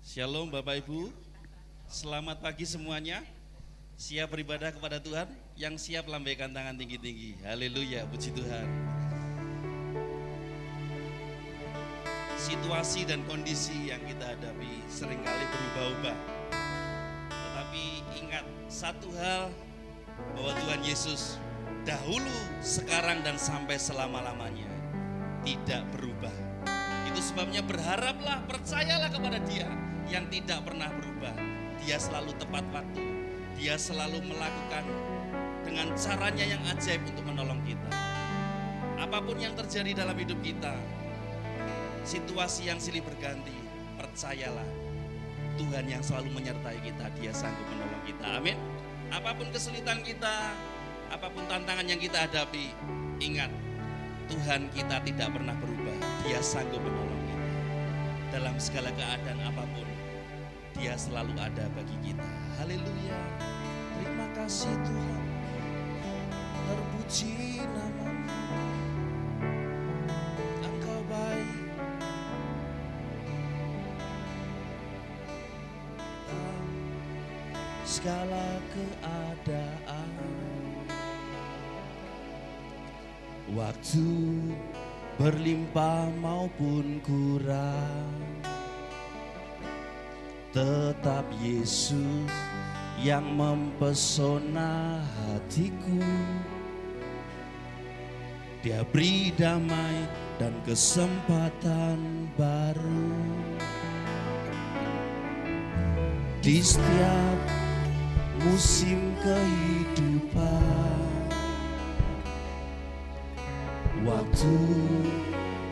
Shalom Bapak Ibu, selamat pagi semuanya. Siap beribadah kepada Tuhan? Yang siap lambaikan tangan tinggi-tinggi. Haleluya, puji Tuhan. Situasi dan kondisi yang kita hadapi seringkali berubah-ubah. Tetapi ingat satu hal, bahwa Tuhan Yesus dahulu, sekarang dan sampai selama-lamanya tidak berubah. Itu sebabnya berharaplah, percayalah kepada Dia yang tidak pernah berubah. Dia selalu tepat waktu. Dia selalu melakukan dengan caranya yang ajaib untuk menolong kita. Apapun yang terjadi dalam hidup kita, situasi yang silih berganti, percayalah Tuhan yang selalu menyertai kita. Dia sanggup menolong kita. Amin. Apapun kesulitan kita, apapun tantangan yang kita hadapi, ingat Tuhan kita tidak pernah berubah. Dia sanggup menolong kita. Dalam segala keadaan apapun, Dia selalu ada bagi kita. Haleluya. Terima kasih Tuhan. Terpuji nama-Mu. Engkau baik. Dalam segala keadaan, waktu berlimpah maupun kurang, tetap Yesus yang mempesona hatiku. Dia beri damai dan kesempatan baru di setiap musim kehidupan. Waktu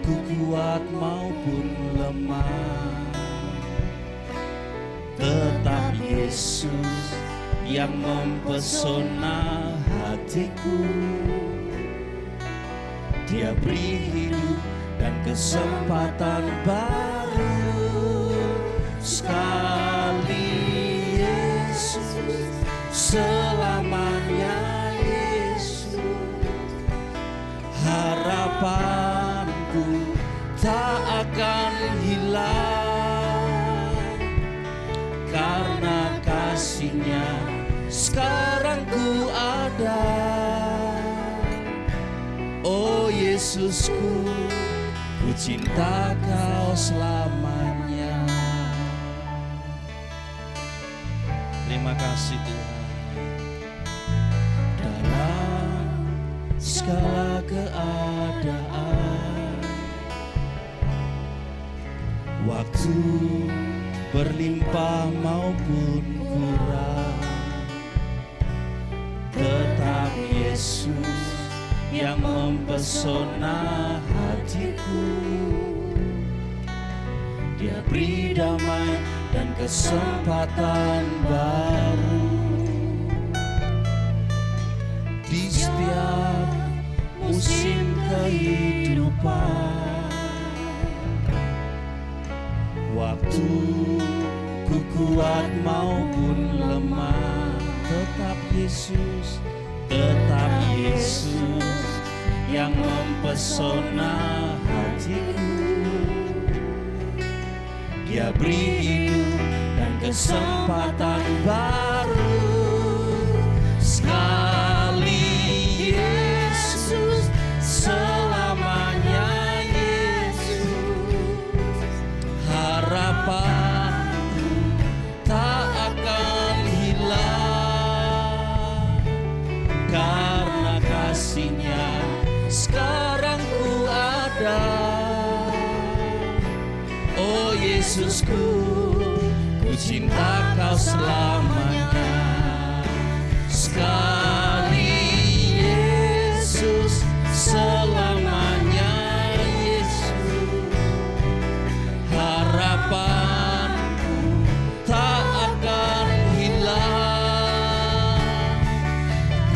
ku kuat maupun lemah, tetap Yesus yang mempesona hatiku. Dia beri hidup dan kesempatan baru. Sekali Yesus, selamanya Yesus. Harapanku tak akan hilang, karena kasih-Nya sekarang ku ada. Oh Yesusku, ku cinta Kau selamanya. Terima kasih Tuhan. Dalam segala keadaan, waktu berlimpah maupun kurang, tetap Yesus yang mempesona hatiku. Dia beri damai dan kesempatan baru di setiap musim kehidupan. Waktu ku kuat maupun lemah, tetap Yesus yang mempesona hatiku. Dia beri hidup dan kesempatan baru. Sekali Yesus, selamanya Yesus. Harapanku tak akan hilang, karena kasih-Nya sekarang ku ada. Oh Yesusku, ku cinta Kau selamanya. Sekali Yesus, selamanya Yesus. Harapanku tak akan hilang,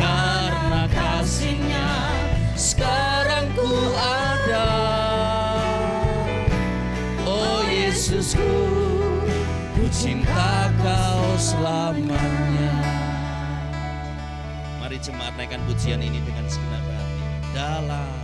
karena kasih-Nya sekarang ku ada. Oh Yesusku, ku cinta Kau selamanya. Mari jemaat naikkan pujian ini dengan segenap hati. Dalam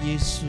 Yesus.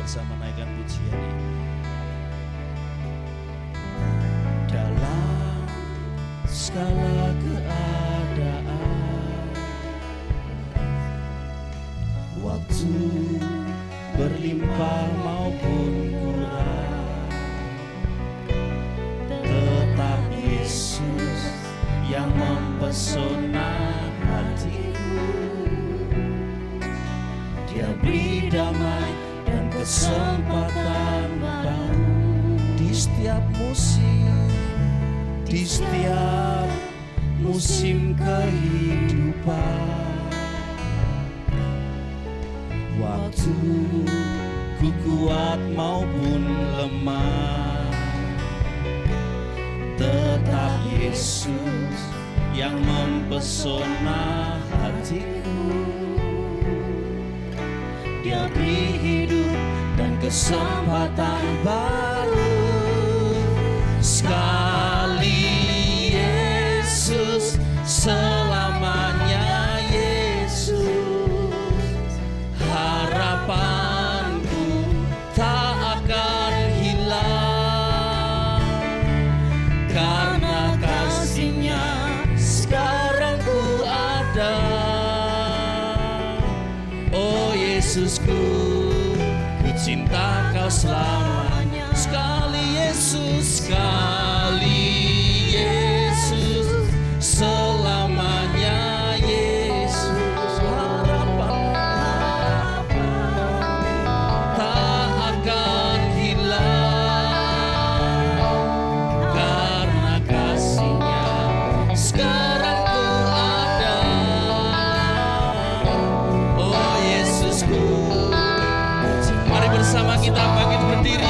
Bersama naikkan pujian ini. Dalam segala keadaan, waktu berlimpah maupun kurang, tetap Yesus yang mempesona hatiku. Dia beri damai dan kesempatan baru di setiap musim kehidupan. Waktu ku kuat maupun lemah, tetap Yesus yang mempesona hatiku. Dia beri hidup dan kesempatan baru. Sekali Yesus, selamanya Yesus. Harapanku tak akan hilang, karena kasih-Nya sekarang ku ada. Oh Yesusku, ku cinta Kau selamanya. Sekali Yesus, selamanya Yesus. Harapan tak akan hilang, karena kasih-Nya sekarang ku ada. Oh Yesusku, mari bersama kita bangkit berdiri.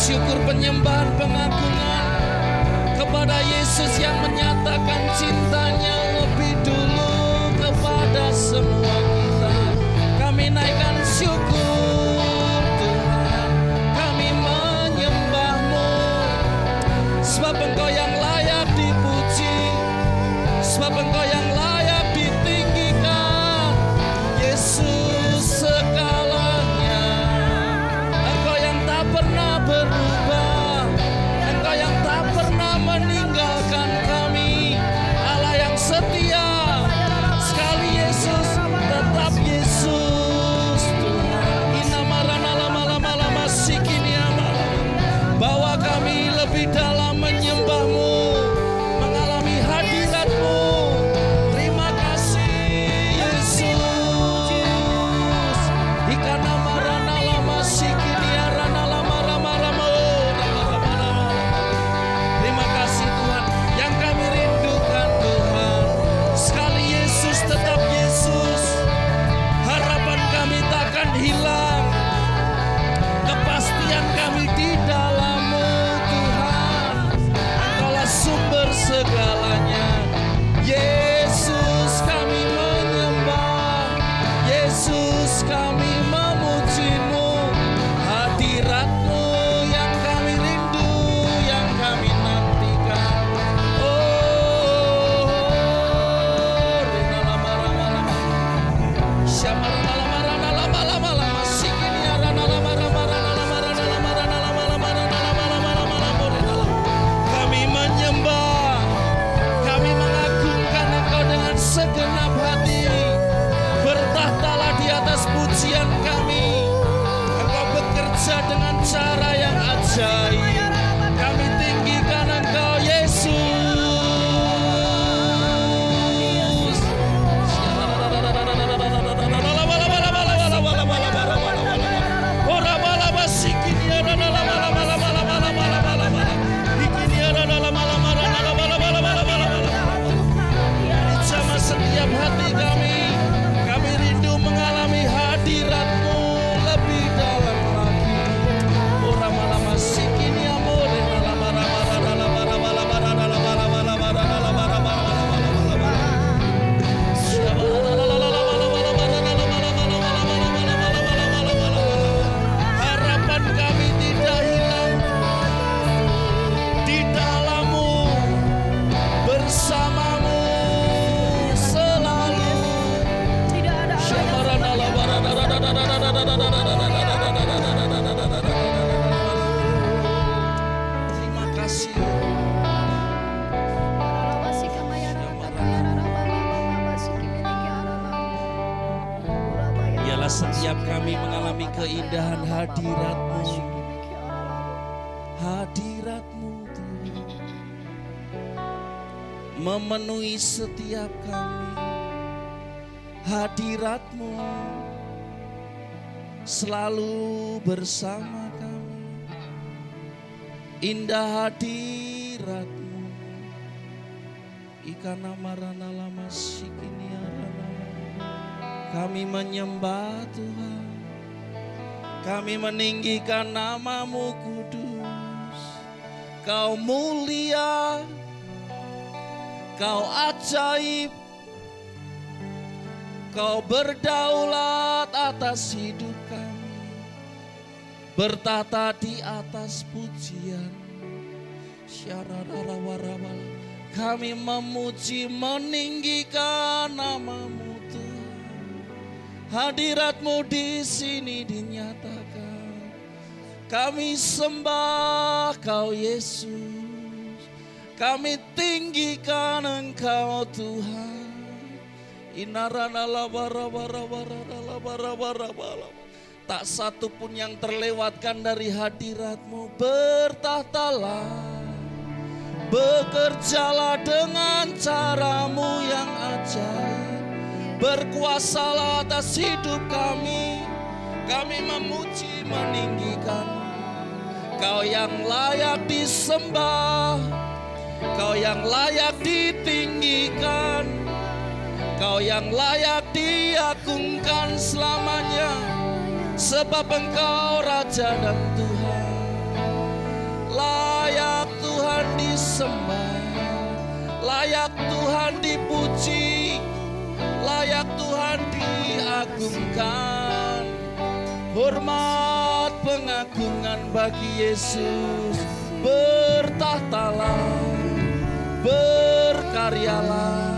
syukur, penyembahan, pengagungan kepada Yesus yang menyatakan cintanya lebih dulu kepada semua kita. Kami naikkan syukur Tuhan, kami menyembah-Mu, sebab Engkau yang layak dipuji, sebab Engkau yang layak ditinggikan. Yesus segalanya, Engkau yang tak pernah berubah, Engkau yang tak pernah meninggalkan kami, Allah yang setia. Sekali Yesus, tetap Yesus Tuhan. Inamarana lama-lama sikiniama, bawa kami lebih dalam menyembah-Mu, mengalami hadirat-Mu. Terima kasih Yesus. Ikana marana lama sikiniarana lama rama-rama. Terima kasih Tuhan yang kami rindukan Tuhan. Sekali Yesus, tetap Yesus. Harapan kami takkan hilang, kepastian kami di dalam-Mu Tuhan. Engkaulah sumber segalanya. Yesus kami menyembah, Yesus kami memuji-Mu. Hadirat-Mu yang kami rindu, yang kami nantikan. Oh, rena lama-lama, syamarana lama-lama, sikiniarana kami menyembah, kami mengagungkan Engkau dengan segenap hati. Bertahtalah di atas pujian kami. Engkau bekerja dengan cara yang ajaib. Kami tinggikan Engkau Yesus. Sama setiap hati kami rindu mengalami hadirat-Mu lebih dalam lagi. Ora malama sikini amore harapan kami tidak hilang di dalam-Mu, bersama-Mu selalu. Tidak ada Terima kasih. Biarlah setiap kami mengalami keindahan hadirat-Mu, hadirat-Mu Tuhan, memenuhi setiap kami. Hadirat-Mu selalu bersama kami. Indah hadirat-Mu. Ikana marana lama sikiniarana. Kami menyembah Tuhan, kami meninggikan nama-Mu kudus. Kau mulia, Kau ajaib, Kau berdaulat atas hidup kami, bertata di atas pujian. Syarararawarawalah, kami memuji meninggikan nama-Mu Tuhan. Hadirat-Mu di sini dinyatakan. Kami sembah Kau Yesus, kami tinggikan Engkau Tuhan. Inarana labara. Tak satu pun yang terlewatkan dari hadirat-Mu. Bertahtalah, bekerjalah dengan cara-Mu yang ajaib. Berkuasalah atas hidup kami. Kami memuji meninggikan Kau yang layak disembah, Kau yang layak ditinggikan, Kau yang layak diagungkan selamanya. Sebab Engkau Raja dan Tuhan. Layak Tuhan dipuji, layak Tuhan diagungkan. Hormat pengagungan bagi Yesus. Bertahtalah, berkaryalah.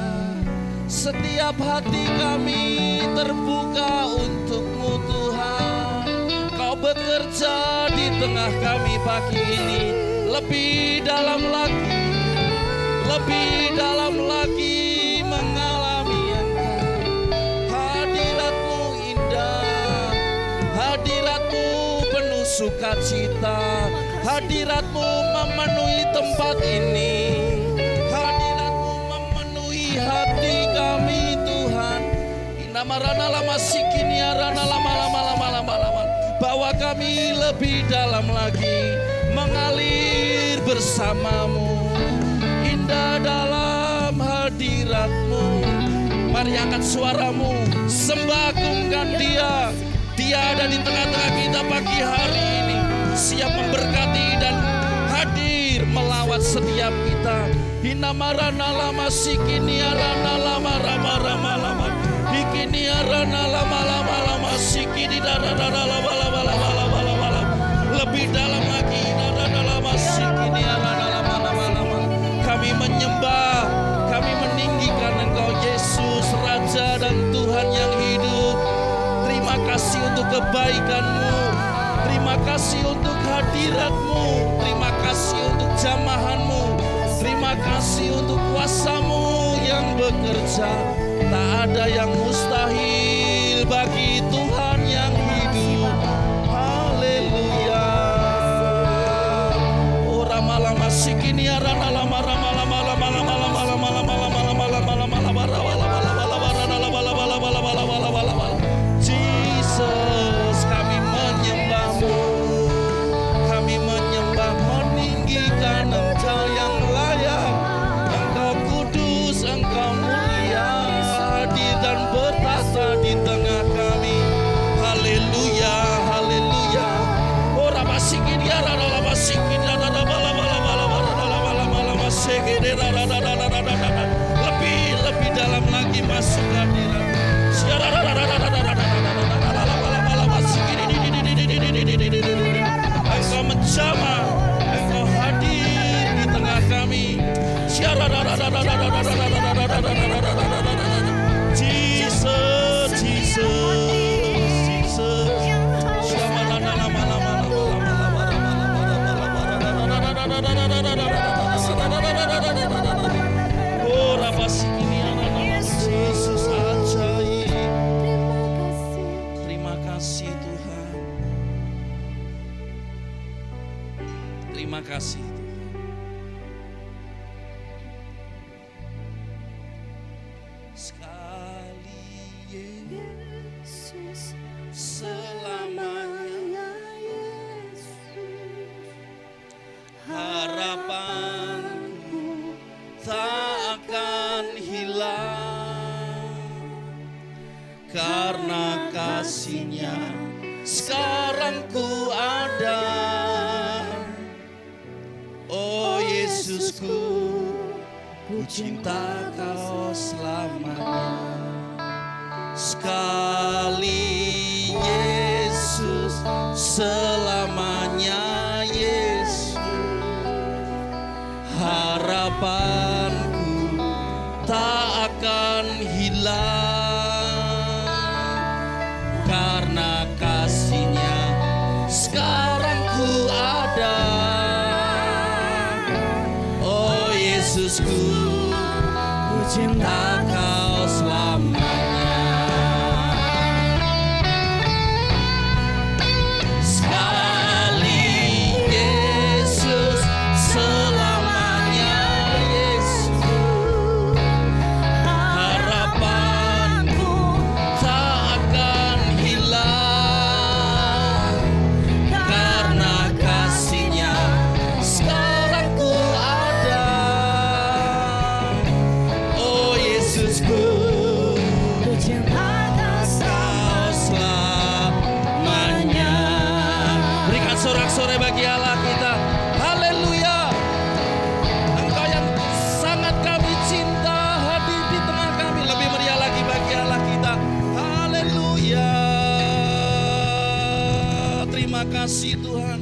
Setiap hati kami terbuka untuk-Mu Tuhan. Kau bekerja di tengah kami pagi ini. Lebih dalam lagi, lebih dalam lagi mengalami Engkau. Hadirat-Mu indah, hadirat-Mu penuh sukacita. Hadirat-Mu memenuhi tempat ini. Hadirat-Mu memenuhi hati kami Tuhan. Inamarana lama sikini arana lama. Bawa kami lebih dalam lagi mengalir bersama-Mu. Indah dalam hadirat-Mu. Mari angkat suaramu, sembahkan Dia. Dia ada di tengah-tengah kita pagi hari ini, siap memberkati dan hadir melawat setiap kita. Hinamarana lama sikini arana lama rama rama lama. Bikini arana lama lama sikini darana lama lama lama. Lebih dalam lagi darana lama sikini arana lama. Kami menyembah, kami meninggikan Engkau Yesus, Raja dan Tuhan yang hidup. Terima kasih untuk kebaikan-Mu, terima kasih untuk hadirat-Mu, terima kasih untuk jamahan-Mu, terima kasih untuk kuasa-Mu yang bekerja. Tak ada yang mustahil bagi Tuhan yang hidup. Haleluya. Ora malam sikini arana lama rama lama. Jesus, kami menyembah-Mu, kami menyembah, meninggikan Engkau yang layak. Engkau kudus, Engkau mulia, hadir dan bertata di tengah kami. Haleluya, haleluya. Ora basikini arana lama sikini arana lama sekede lebih dalam lagi masuk hadirat. Engkau menjamah, Engkau hadir di tengah kami. Jesus, Jesus, oh rapasi ini Yesus ajaib. Terima kasih Tuhan. Terima kasih Tuhan. Sekali Yesus, selamanya Yesus. Harapanku tak akan hilang, karena kasih-Nya sekarang ku ada. Oh Yesusku, ku cinta Kau selamanya. Sekali Yesus, selamanya Yesus. Harapanku tak akan hilang, karena kasih-Nya sekarang ku ada. Oh Yesusku, ku cinta Kau selamanya. kasih Tuhan.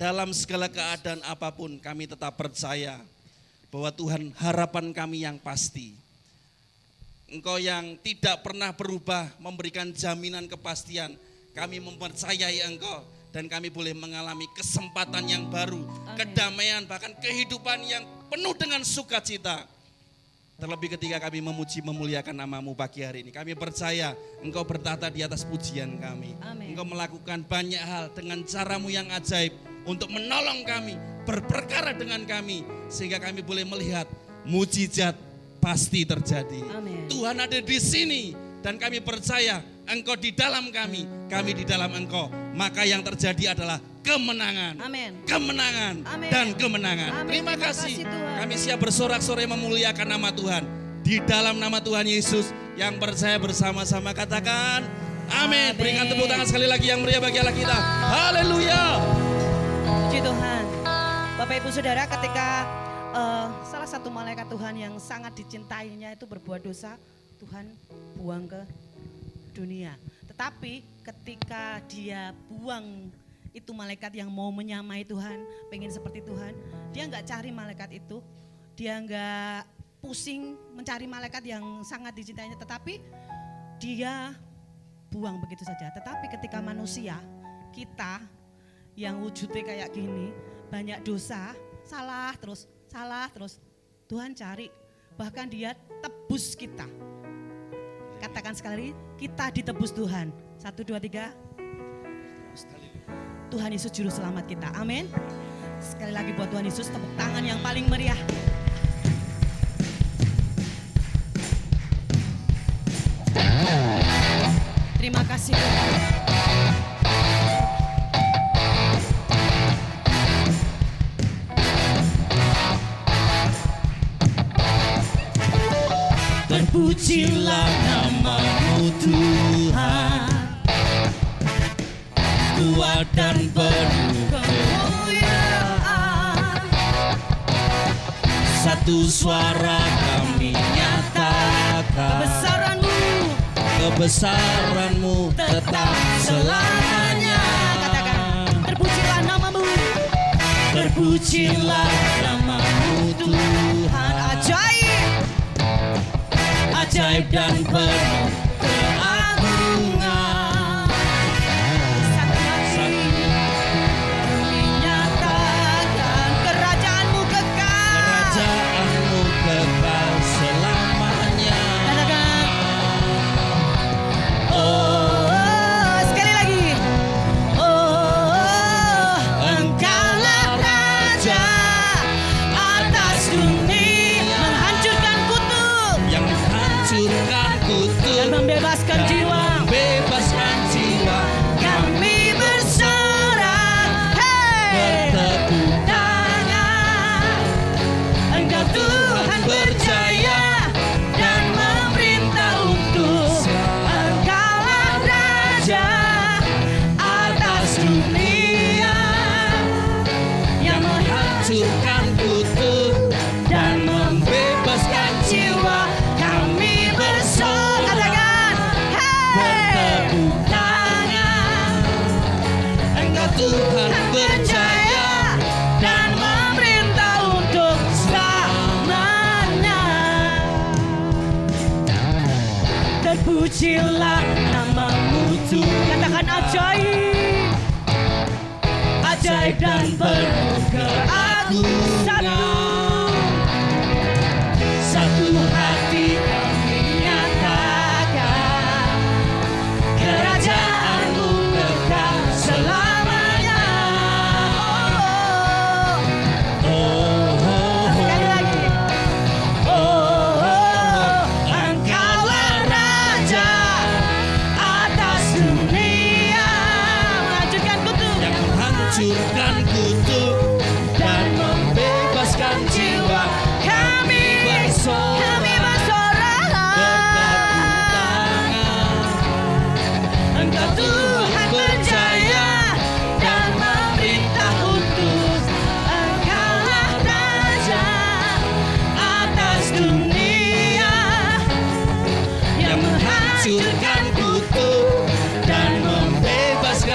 Dalam segala keadaan apapun kami tetap percaya bahwa Tuhan harapan kami yang pasti. Engkau yang tidak pernah berubah memberikan jaminan kepastian. Kami mempercayai Engkau dan kami boleh mengalami kesempatan yang baru. Amin. Kedamaian bahkan kehidupan yang penuh dengan sukacita. Terlebih ketika kami memuji memuliakan nama-Mu pagi hari ini. Kami percaya Engkau bertata di atas pujian kami. Amin. Engkau melakukan banyak hal dengan cara-Mu yang ajaib untuk menolong kami, berperkara dengan kami. Sehingga kami boleh melihat mujizat pasti terjadi. Amin. Tuhan ada di sini dan kami percaya Engkau di dalam kami di dalam Engkau. Maka yang terjadi adalah kemenangan. Amin. Kemenangan. Amin. Dan kemenangan. Amin. Terima kasih Tuhan. Kami siap bersorak-sorai memuliakan nama Tuhan. Di dalam nama Tuhan Yesus yang percaya bersama-sama katakan amin. Berikan tepuk tangan sekali lagi yang meriah bagi Allah kita. Haleluya. Puji Tuhan. Bapak Ibu Saudara, ketika salah satu malaikat Tuhan yang sangat dicintainya itu berbuat dosa, Tuhan buang ke dunia. Tetapi ketika dia buang itu malaikat yang mau menyamai Tuhan, pengen seperti Tuhan, dia nggak cari malaikat itu, dia nggak pusing mencari malaikat yang sangat dicintainya, tetapi dia buang begitu saja. Tetapi ketika manusia, kita yang wujudnya kayak gini, banyak dosa, salah terus, Tuhan cari, bahkan dia tebus kita. Katakan sekali, kita ditebus Tuhan. 1, 2, 3. Tuhan Yesus juru selamat kita. Amin. Sekali lagi buat Tuhan Yesus tepuk tangan yang paling meriah. Terima kasih Tuhan. Terpujilah nama-Mu Tuhan, kuat dan penuh kemuliaan. Satu suara kami nyatakan, kebesaran-Mu tetap selamanya. Katakan, terpujilah nama-Mu. Terpujilah nama-Mu Tuhan. Ajaib dan penuh keagungan. Kami nyatakan kerajaanmu kekal. Kerajaanmu kekal selamanya. Katakan. Oh, sekali lagi. Oh, Engkaulah Raja atas dunia, menghancurkan kutuk. Yang menghancurkan kutuk Dan membebaskan jiwa. Membebaskan jiwa. Kami bersorak, hey, Bertepuk tangan. Engkau Tuhan berjaya dan memerintah untuk. Engkaulah Raja atas dunia, yang menghancurkan kutuk dan membebaskan jiwa. kami bersorak. Katakan, hey, Bertepuk tangan. Engkau Tuhan berjaya dan memerintah untuk selamanya. Terpujilah nama-Mu Tuhan. Katakan ajaib, ajaib dan penuh keagungan. Satu hati kami nyatakan, kerajaan-Mu kekal selamanya. Sekali lagi. Engkaulah Raja atas dunia, menghancurkan kutuk. yang menghancurkan kutuk dan membebaskan jiwa. Kami bersorak. Engkau Tuhan berjaya dan memerintah untuk. Engkaulah Raja atas dunia, yang menghancurkan kutuk dan membebaskan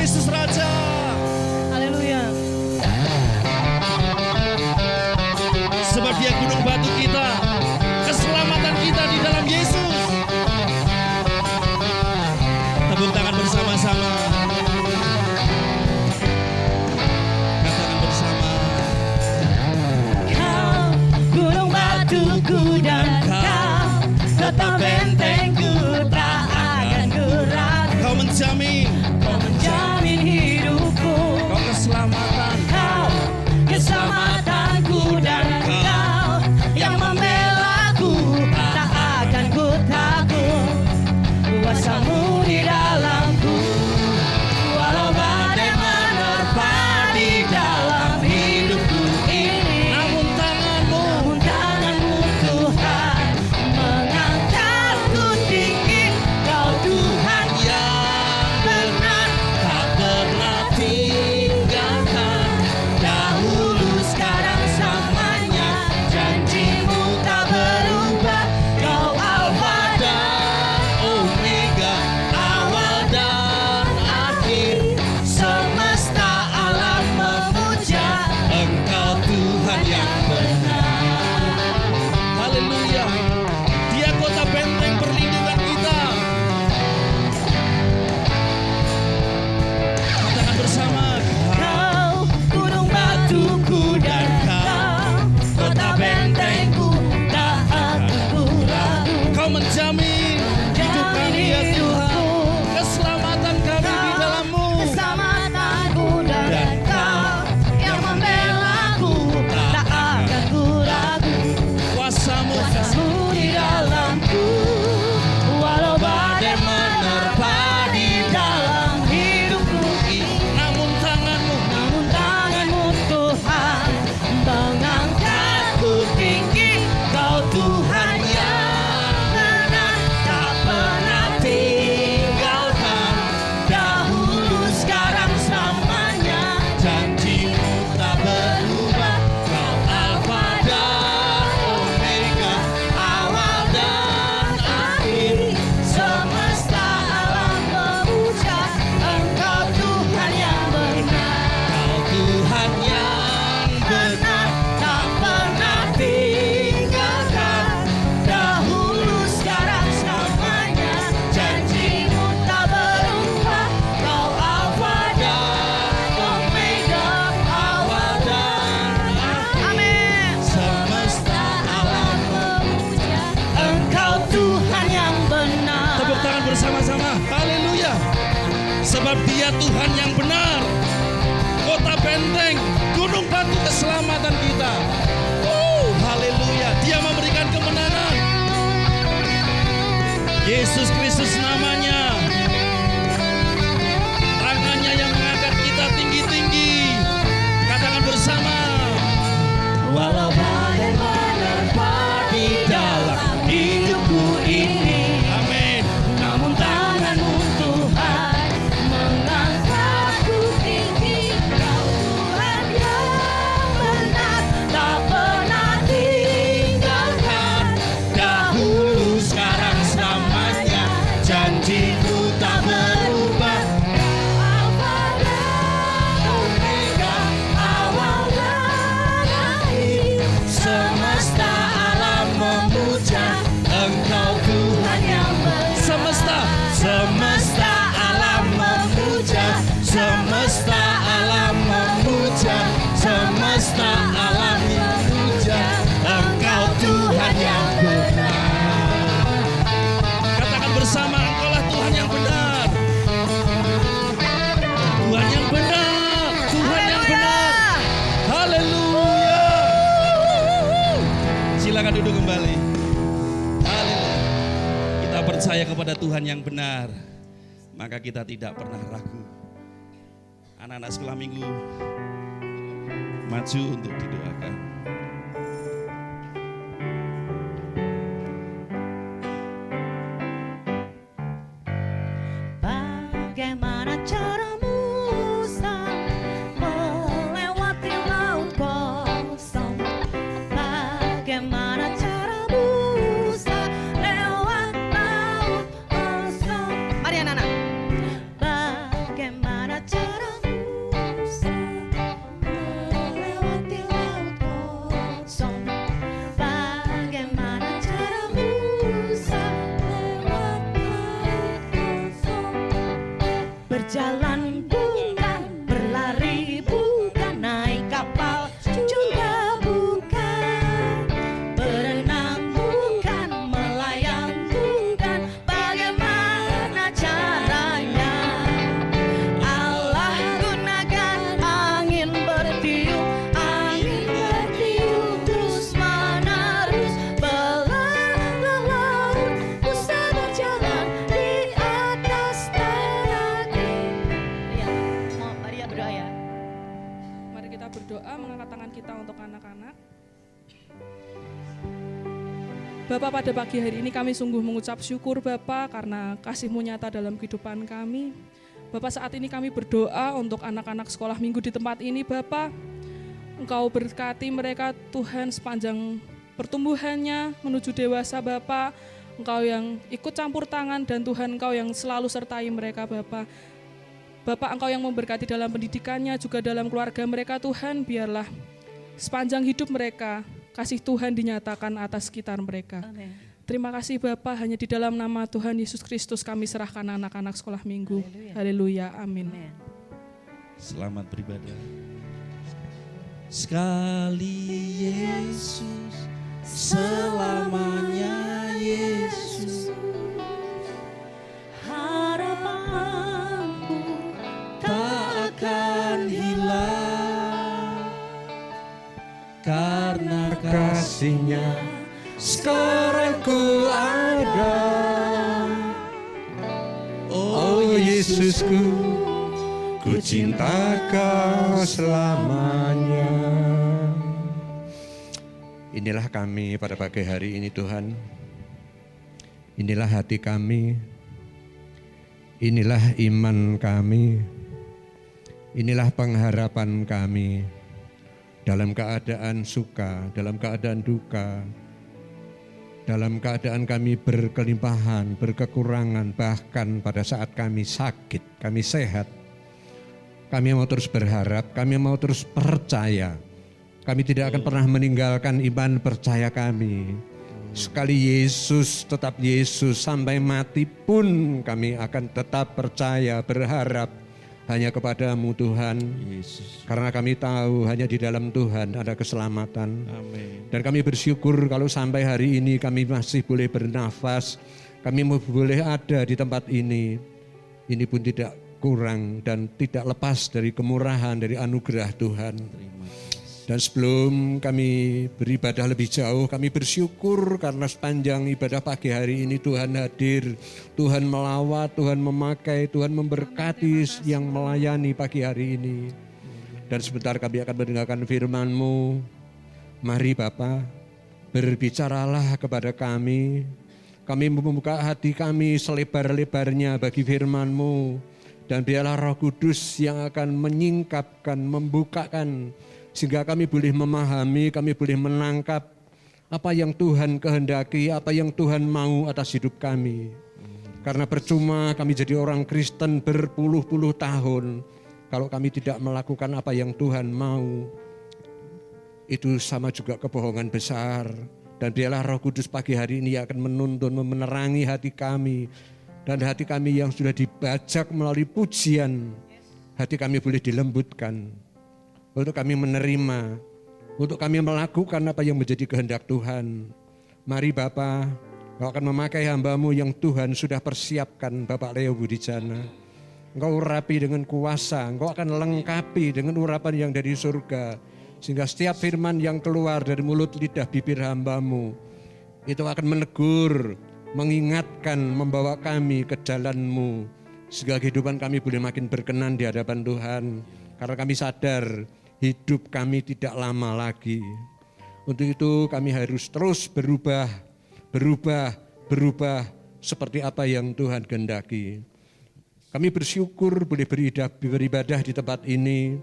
Kristus Raja. Haleluya. Sebab Dia gunung batu kita, keselamatan kita di dalam Yesus. Tepuk tangan bersama-sama. Katakan bersama. Kau gunung batuku dan kau kota bentengku, tak akan ku ragu. Kau menjamin Hidupku, kau keselamatan. kau keselamatanku, dan kau yang membelaku, tak akan ku takut. Kuasamu di dalamku, walau badai menerpa di dalam hidupku ini. Namun tanganmu Tuhan mengangkatku tinggi. Kau Tuhan yang benar, tak pernah tinggalkan. dahulu, sekarang, selamanya. Janjimu tak berubah. Kau Alfa Dan Omega, awal dan akhir. semesta alam memuja Engkau Tuhan yang benar. Haleluya. Dia kota benteng perlindungan kita. Katakan bersama. Kau gunung batuku dan kau kota bentengku, tak akan ku ragu. Kau menjamin hidup kami ya Tuhan. Keselamatan kami di dalam-Mu. Keselamatanku, dan kau yang membelaku, tak akan ku ragu. Kuasa-Mu Kuasamu di dalamku, walau badai menerpa di dalam hidupku ini. namun tangan-Mu Namun tanganmu Tuhan mengangkatku tinggi. Kau Tuhan yang benar, tak pernah tinggalkan. Dahulu, sekarang, selamanya. janji-Mu tak berubah. Kau Alfa dan Omega, awal dan akhir. Semesta alam memuja Engkau Tuhan yang benar. Kau Tuhan yang benar, Tak pernah tinggalkan. Dahulu, sekarang, selamanya. Janjimu tak berubah. Kau Alfa dan Omega, awal dan akhir. Amin. semesta Alam memuja Engkau Tuhan yang benar. Tepuk tangan bersama-sama. Haleluya. Sebab Dia Tuhan yang benar. Kota benteng, gunung batu keselamatan kita. Haleluya. Dia memberikan kemenangan. Yesus Kristus namanya. Tangannya yang mengangkat kita tinggi-tinggi. Katakan bersama. Walau badai menerpa di dalam hidupku ini, Amin. namun tanganmu Tuhan mengangkatku tinggi. Kau Tuhan yang benar, tak pernah tinggalkan. Dahulu, sekarang, selamanya. Janji-Mu tak berubah. Alfa dan Omega, awal dan akhir. Semesta alam memuja Engkau Tuhan yang benar. semesta alam memuja, semesta alam memuja, semesta alam memuja. Engkau Tuhan yang benar. Katakan bersama, Engkaulah Tuhan yang benar. Tuhan yang benar, Tuhan yang benar. Haleluya. Silakan duduk kembali. Haleluya. Kita percaya kepada Tuhan yang benar, maka kita tidak pernah ragu. Anak-anak sekolah minggu maju untuk didoakan. Bagaimana cara Musa melewati laut kosong? Bagaimana cara Musa lewat laut kosong? Mari anak-anak. Bagaimana cara Berjalan bukan, berlari bukan, naik kapal juga bukan, berenang bukan, melayang bukan, bagaimana caranya? Allah gunakan angin bertiup terus menerus, belah laut, Musa berjalan di atas tanah. Ya, mau Maria berdoa ya. Mari kita berdoa mengangkat tangan kita untuk anak-anak. Bapa, pada pagi hari ini kami sungguh mengucap syukur Bapa karena kasih-Mu nyata dalam kehidupan kami. Bapa, saat ini kami berdoa untuk anak-anak sekolah minggu di tempat ini Bapa. Engkau berkati mereka Tuhan sepanjang pertumbuhannya menuju dewasa Bapa. Engkau yang ikut campur tangan dan Tuhan Engkau yang selalu sertai mereka Bapa. Bapak, Engkau yang memberkati dalam pendidikannya, juga dalam keluarga mereka Tuhan, biarlah sepanjang hidup mereka, kasih Tuhan dinyatakan atas sekitar mereka. Amin. Terima kasih Bapak, hanya di dalam nama Tuhan Yesus Kristus kami serahkan anak-anak sekolah minggu. Haleluya, amin. Amin. Selamat beribadah. Sekali Yesus, selamanya Yesus, Harapanku tak akan hilang, karena kasih-Nya sekarang ku ada. Oh Yesusku, ku cinta Kau selamanya. Inilah kami pada pagi hari ini Tuhan. Inilah hati kami. Inilah iman kami. Inilah pengharapan kami. Dalam keadaan suka, dalam keadaan duka, dalam keadaan kami berkelimpahan, berkekurangan, bahkan pada saat kami sakit, kami sehat, kami mau terus berharap, kami mau terus percaya. Kami tidak akan pernah meninggalkan iman percaya kami. Sekali Yesus, tetap Yesus, sampai mati pun kami akan tetap percaya, berharap hanya kepadamu Tuhan. Yesus. Karena kami tahu hanya di dalam Tuhan ada keselamatan. Amin. Dan kami bersyukur kalau sampai hari ini kami masih boleh bernafas, kami boleh ada di tempat ini. Ini pun tidak kurang dan tidak lepas dari kemurahan, dari anugerah Tuhan. Terima kasih. Dan sebelum kami beribadah lebih jauh, kami bersyukur karena sepanjang ibadah pagi hari ini Tuhan hadir, Tuhan melawat, Tuhan memakai, Tuhan memberkati yang melayani pagi hari ini. Dan sebentar kami akan mendengarkan firman-Mu. Mari Bapa, berbicaralah kepada kami. Kami membuka hati kami selebar-lebarnya bagi firman-Mu. Dan biarlah Roh Kudus yang akan menyingkapkan, membukakan, sehingga kami boleh memahami, kami boleh menangkap apa yang Tuhan kehendaki, apa yang Tuhan mau atas hidup kami. Karena percuma kami jadi orang Kristen berpuluh-puluh tahun, kalau kami tidak melakukan apa yang Tuhan mau, itu sama juga kebohongan besar. Dan biarlah Roh Kudus pagi hari ini akan menuntun, menerangi hati kami. Dan hati kami yang sudah dibajak melalui pujian, hati kami boleh dilembutkan. Untuk kami menerima, untuk kami melakukan apa yang menjadi kehendak Tuhan. Mari Bapa, Engkau akan memakai hamba-Mu yang Tuhan sudah persiapkan, Bapak Leo Budijana. Engkau urapi dengan kuasa, Engkau akan lengkapi dengan urapan yang dari surga. Sehingga setiap firman yang keluar dari mulut lidah bibir hamba-Mu, itu akan menegur, mengingatkan, membawa kami ke jalan-Mu. Sehingga kehidupan kami boleh makin berkenan di hadapan Tuhan. Karena kami sadar, hidup kami tidak lama lagi. Untuk itu kami harus terus berubah seperti apa yang Tuhan kehendaki. Kami bersyukur boleh beribadah di tempat ini,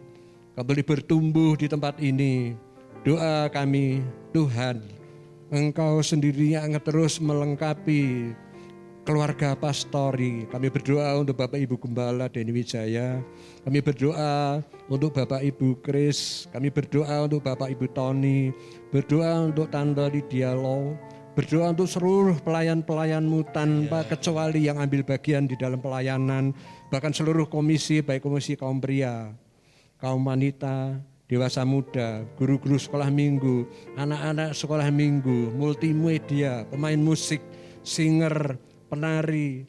kami boleh bertumbuh di tempat ini. Doa kami, Tuhan, Engkau sendiri yang terus melengkapi keluarga pastori. Kami berdoa untuk Bapak Ibu Gembala Denny Wijaya. Kami berdoa untuk Bapak Ibu Kris. Kami berdoa untuk Bapak Ibu Tony. Berdoa untuk Tante Lydia Low. Berdoa untuk seluruh pelayan-pelayan-Mu tanpa kecuali yang ambil bagian di dalam pelayanan. bahkan seluruh komisi, baik komisi kaum pria, kaum wanita, dewasa muda, guru-guru sekolah minggu, anak-anak sekolah minggu, multimedia, pemain musik, singer, penari,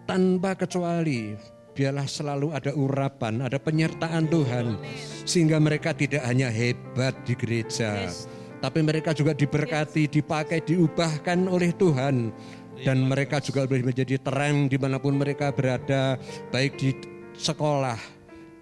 tanpa kecuali biarlah selalu ada urapan, ada penyertaan Tuhan, sehingga mereka tidak hanya hebat di gereja, tapi mereka juga diberkati, dipakai, diubahkan oleh Tuhan. Dan mereka juga boleh menjadi terang dimanapun mereka berada, baik di sekolah,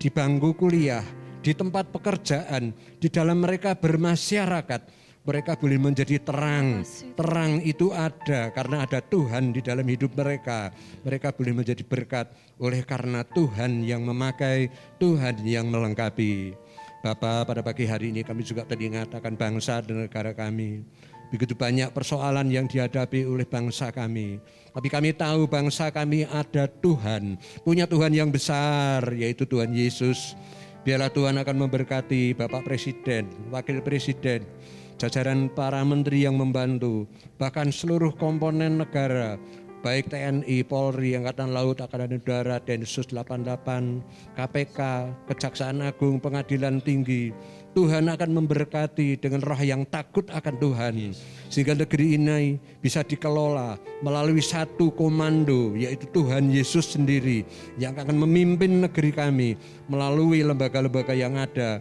di bangku kuliah, di tempat pekerjaan, di dalam mereka bermasyarakat. Mereka boleh menjadi terang. Terang itu ada karena ada Tuhan di dalam hidup mereka. Mereka boleh menjadi berkat oleh karena Tuhan yang memakai, Tuhan yang melengkapi. Bapak, pada pagi hari ini kami juga teringat akan bangsa dan negara kami. Begitu banyak persoalan yang dihadapi oleh bangsa kami. Tapi kami tahu bangsa kami ada Tuhan. Punya Tuhan yang besar, yaitu Tuhan Yesus. Biarlah Tuhan akan memberkati Bapak Presiden, Wakil Presiden, jajaran para menteri yang membantu, bahkan seluruh komponen negara, baik TNI, Polri, Angkatan Laut, Angkatan Udara, Densus 88, KPK, Kejaksaan Agung, Pengadilan Tinggi. Tuhan akan memberkati dengan roh yang takut akan Tuhan, sehingga negeri ini bisa dikelola melalui satu komando, yaitu Tuhan Yesus sendiri yang akan memimpin negeri kami melalui lembaga-lembaga yang ada.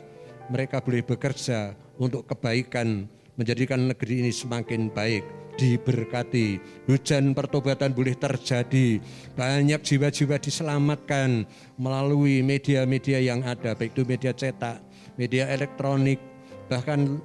Mereka boleh bekerja untuk kebaikan, menjadikan negeri ini semakin baik, diberkati. Hujan pertobatan boleh terjadi, banyak jiwa-jiwa diselamatkan melalui media-media yang ada, baik itu media cetak, media elektronik, bahkan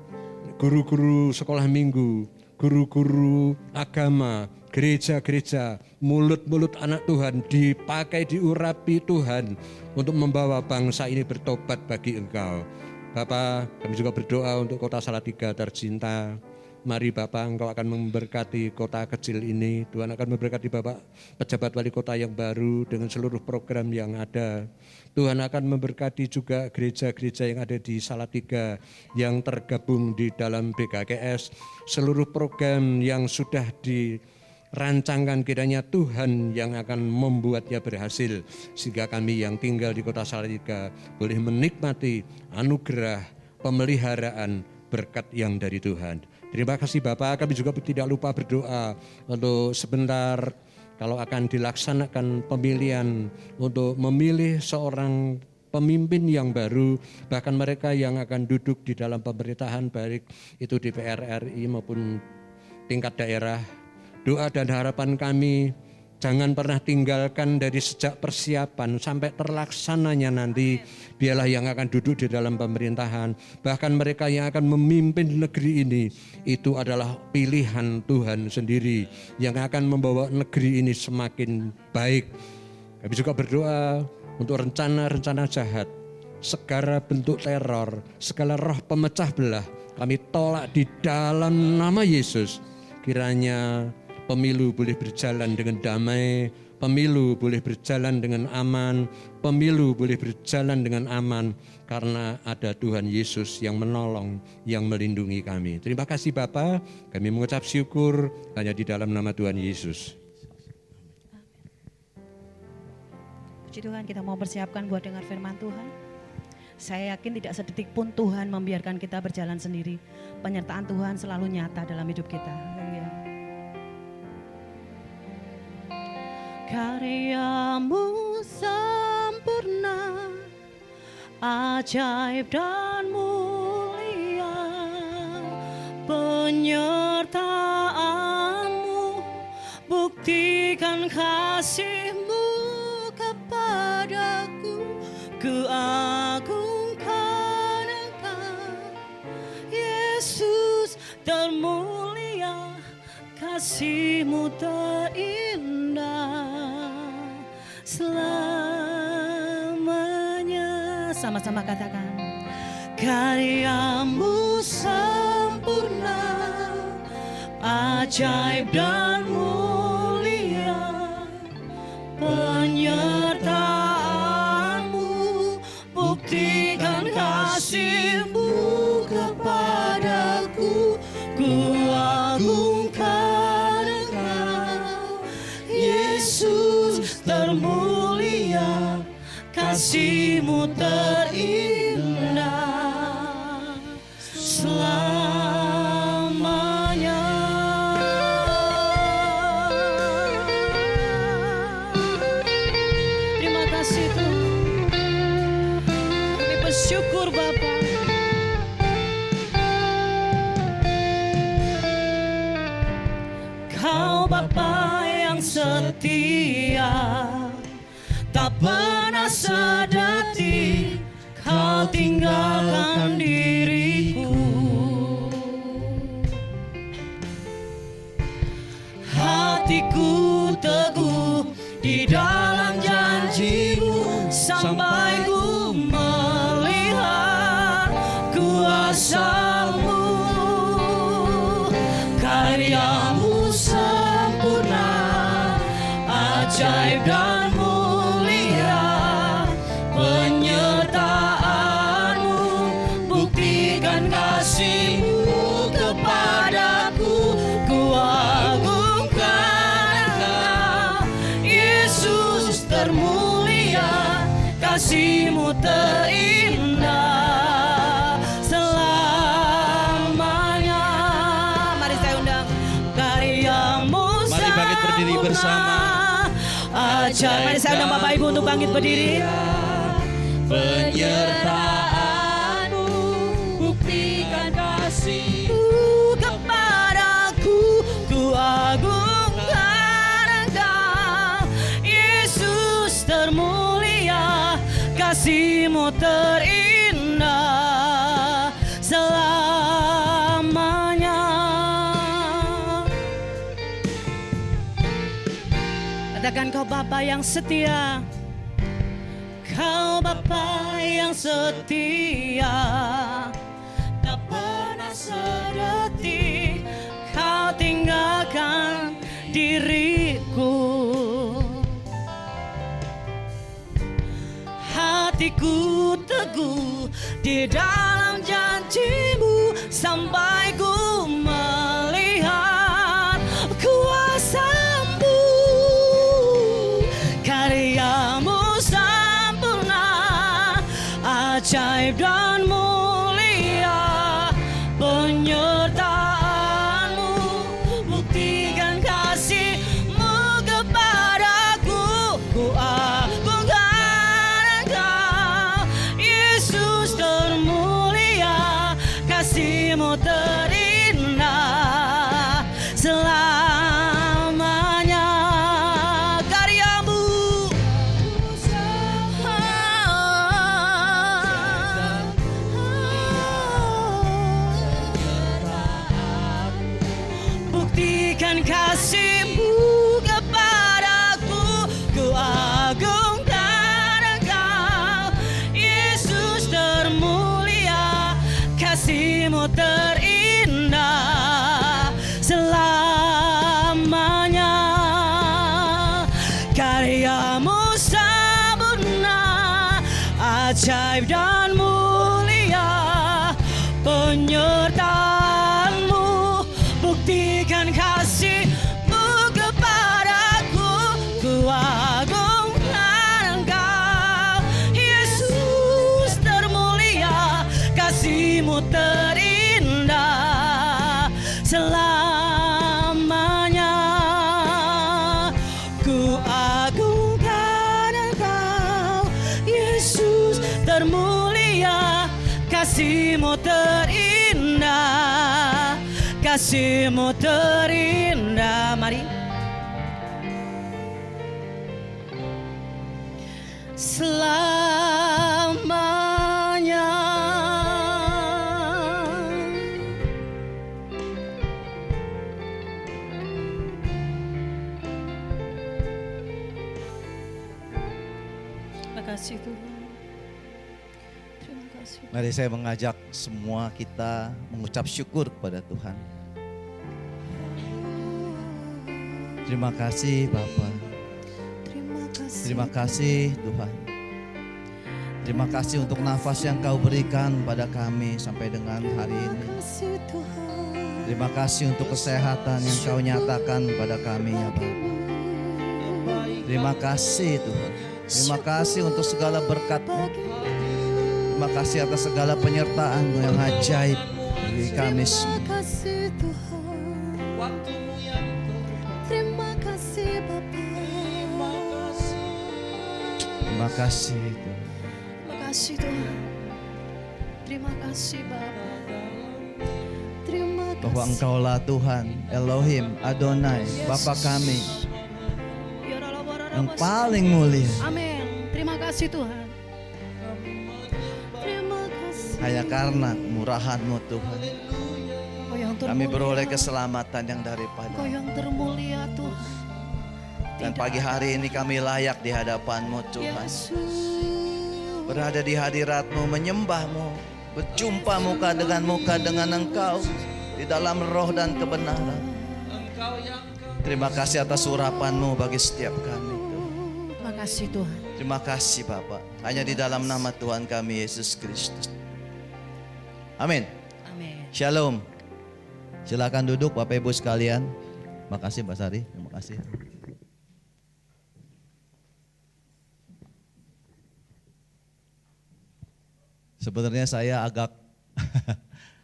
guru-guru sekolah minggu, guru-guru agama, gereja-gereja, mulut-mulut anak Tuhan dipakai, diurapi Tuhan untuk membawa bangsa ini bertobat bagi Engkau. Bapak, kami juga berdoa untuk kota Salatiga tercinta. Mari Bapak, Engkau akan memberkati kota kecil ini. Tuhan akan memberkati Bapak pejabat wali kota yang baru dengan seluruh program yang ada. Tuhan akan memberkati juga gereja-gereja yang ada di Salatiga yang tergabung di dalam BKKS. Seluruh program yang sudah dirancangkan kiranya Tuhan yang akan membuatnya berhasil. Sehingga kami yang tinggal di kota Salatiga boleh menikmati anugerah pemeliharaan berkat yang dari Tuhan. Terima kasih Bapak, kami juga tidak lupa berdoa untuk sebentar kalau akan dilaksanakan pemilihan untuk memilih seorang pemimpin yang baru, bahkan mereka yang akan duduk di dalam pemerintahan baik itu DPR RI maupun tingkat daerah. Doa dan harapan kami jangan pernah tinggalkan dari sejak persiapan sampai terlaksananya nanti. Biarlah yang akan duduk di dalam pemerintahan, bahkan mereka yang akan memimpin negeri ini, itu adalah pilihan Tuhan sendiri yang akan membawa negeri ini semakin baik. Kami juga berdoa untuk rencana-rencana jahat, segala bentuk teror, segala roh pemecah belah, kami tolak di dalam nama Yesus. Kiranya pemilu boleh berjalan dengan damai, pemilu boleh berjalan dengan aman, pemilu boleh berjalan dengan aman karena ada Tuhan Yesus yang menolong, yang melindungi kami. Terima kasih Bapa, kami mengucap syukur hanya di dalam nama Tuhan Yesus. Puji Tuhan, kita mau persiapkan buat dengar firman Tuhan. Saya yakin tidak sedetik pun Tuhan membiarkan kita berjalan sendiri. Penyertaan Tuhan selalu nyata dalam hidup kita. Karyamu sempurna, ajaib dan mulia, penyertaanmu buktikan kasihmu kepadaku, kuagungkan Engkau Yesus termulia, kasihmu terindah selamanya. Sama-sama katakan, karyamu sempurna, ajaib dan mulia, penyertaanmu buktikan kasihmu kepadaku, kuagungkan Engkau Yesus termulia, kasih-Mu terindah selamanya. Terima kasih Tuhan, kami bersyukur Bapa. Kau Bapa yang setia, tak pernah sedetik Kau tinggalkan diriku. Hatiku teguh di dalam janji-Mu sampai ku melihat kuasa-Mu. Karya-Mu sempurna, ajaib dan mulia, penyertaan-Mu buktikan kasih-Mu kepadaku. Ku agungkan Engkau, Yesus termulia, kasih-Mu terindah selamanya. Mari saya undang karya-Mu. Mari bangkit berdiri bersama. Ajaib. Mari saya undang Bapak Ibu untuk bangkit berdiri. Penyertaan-Mu buktikan kasih kepadaku. Ku agungkan Engkau, Yesus termulia, kasih-Mu terindah selamanya. Katakan Kau Bapa yang setia, Kau Bapa yang setia, tak pernah sedetik Kau tinggalkan diriku. Hatiku teguh di dalam janji-Mu sampai ku melihat kuasa-Mu. Karya-Mu sempurna, ajaib dan mulia, penyertaan-Mu buktikan kasih-Mu kepadaku. Ku agungkan Engkau, Yesus termulia, kasih-Mu terindah selamanya. Karya-Mu buktikan kasih-Mu kepadaku. Ku agungkan Engkau, Yesus termulia, kasih-Mu terindah selamanya. Karya-Mu sempurna, ajaib dan mulia, penyertaan-Mu buktikan kasih-Mu kepadaku. Ku agungkan Engkau, Yesus termulia, kasih-Mu terindah selamanya. Ku agungkan Engkau, Yesus termulia, kasih-Mu terindah, kasih-Mu terindah. Mari. Selamanya. Terima kasih Tuhan. Terima kasih. Mari saya mengajak semua kita mengucap syukur kepada Tuhan. Terima kasih Bapa. Terima kasih Tuhan. Terima kasih untuk nafas yang Kau berikan pada kami sampai dengan hari ini. Terima kasih untuk kesehatan yang Kau nyatakan pada kami ya Bapa. Terima kasih Tuhan. Terima kasih untuk segala berkat-Mu. Terima kasih atas segala penyertaan-Mu yang ajaib bagi kami semua. Terima kasih Tuhan. Waktumu yang Terima kasih Bapa. Terima kasih Tuhan. Terima kasih Tuhan. Terima kasih Bapa. Terima kasih. Bahwa Engkaulah Tuhan, Elohim, Adonai, Bapa kami yang paling mulia. Amin. Terima kasih Tuhan. Terima kasih. Hanya karena kemurahan-Mu Tuhan, Kau yang termulia. kami beroleh keselamatan yang daripada. Kau yang termulia Tuhan. Dan pagi hari ini kami layak di hadapan-Mu Tuhan. Yesus. Berada di hadirat-Mu, menyembah-Mu, berjumpa muka dengan Engkau di dalam roh dan kebenaran. Terima kasih atas urapan-Mu bagi setiap kami. Terima kasih Tuhan. Terima kasih Bapak. Hanya di dalam nama Tuhan kami Yesus Kristus. Amin. Amin. Shalom. Silakan duduk Bapak Ibu sekalian. Makasih Mbak Sari. Terima kasih. Sebenarnya saya agak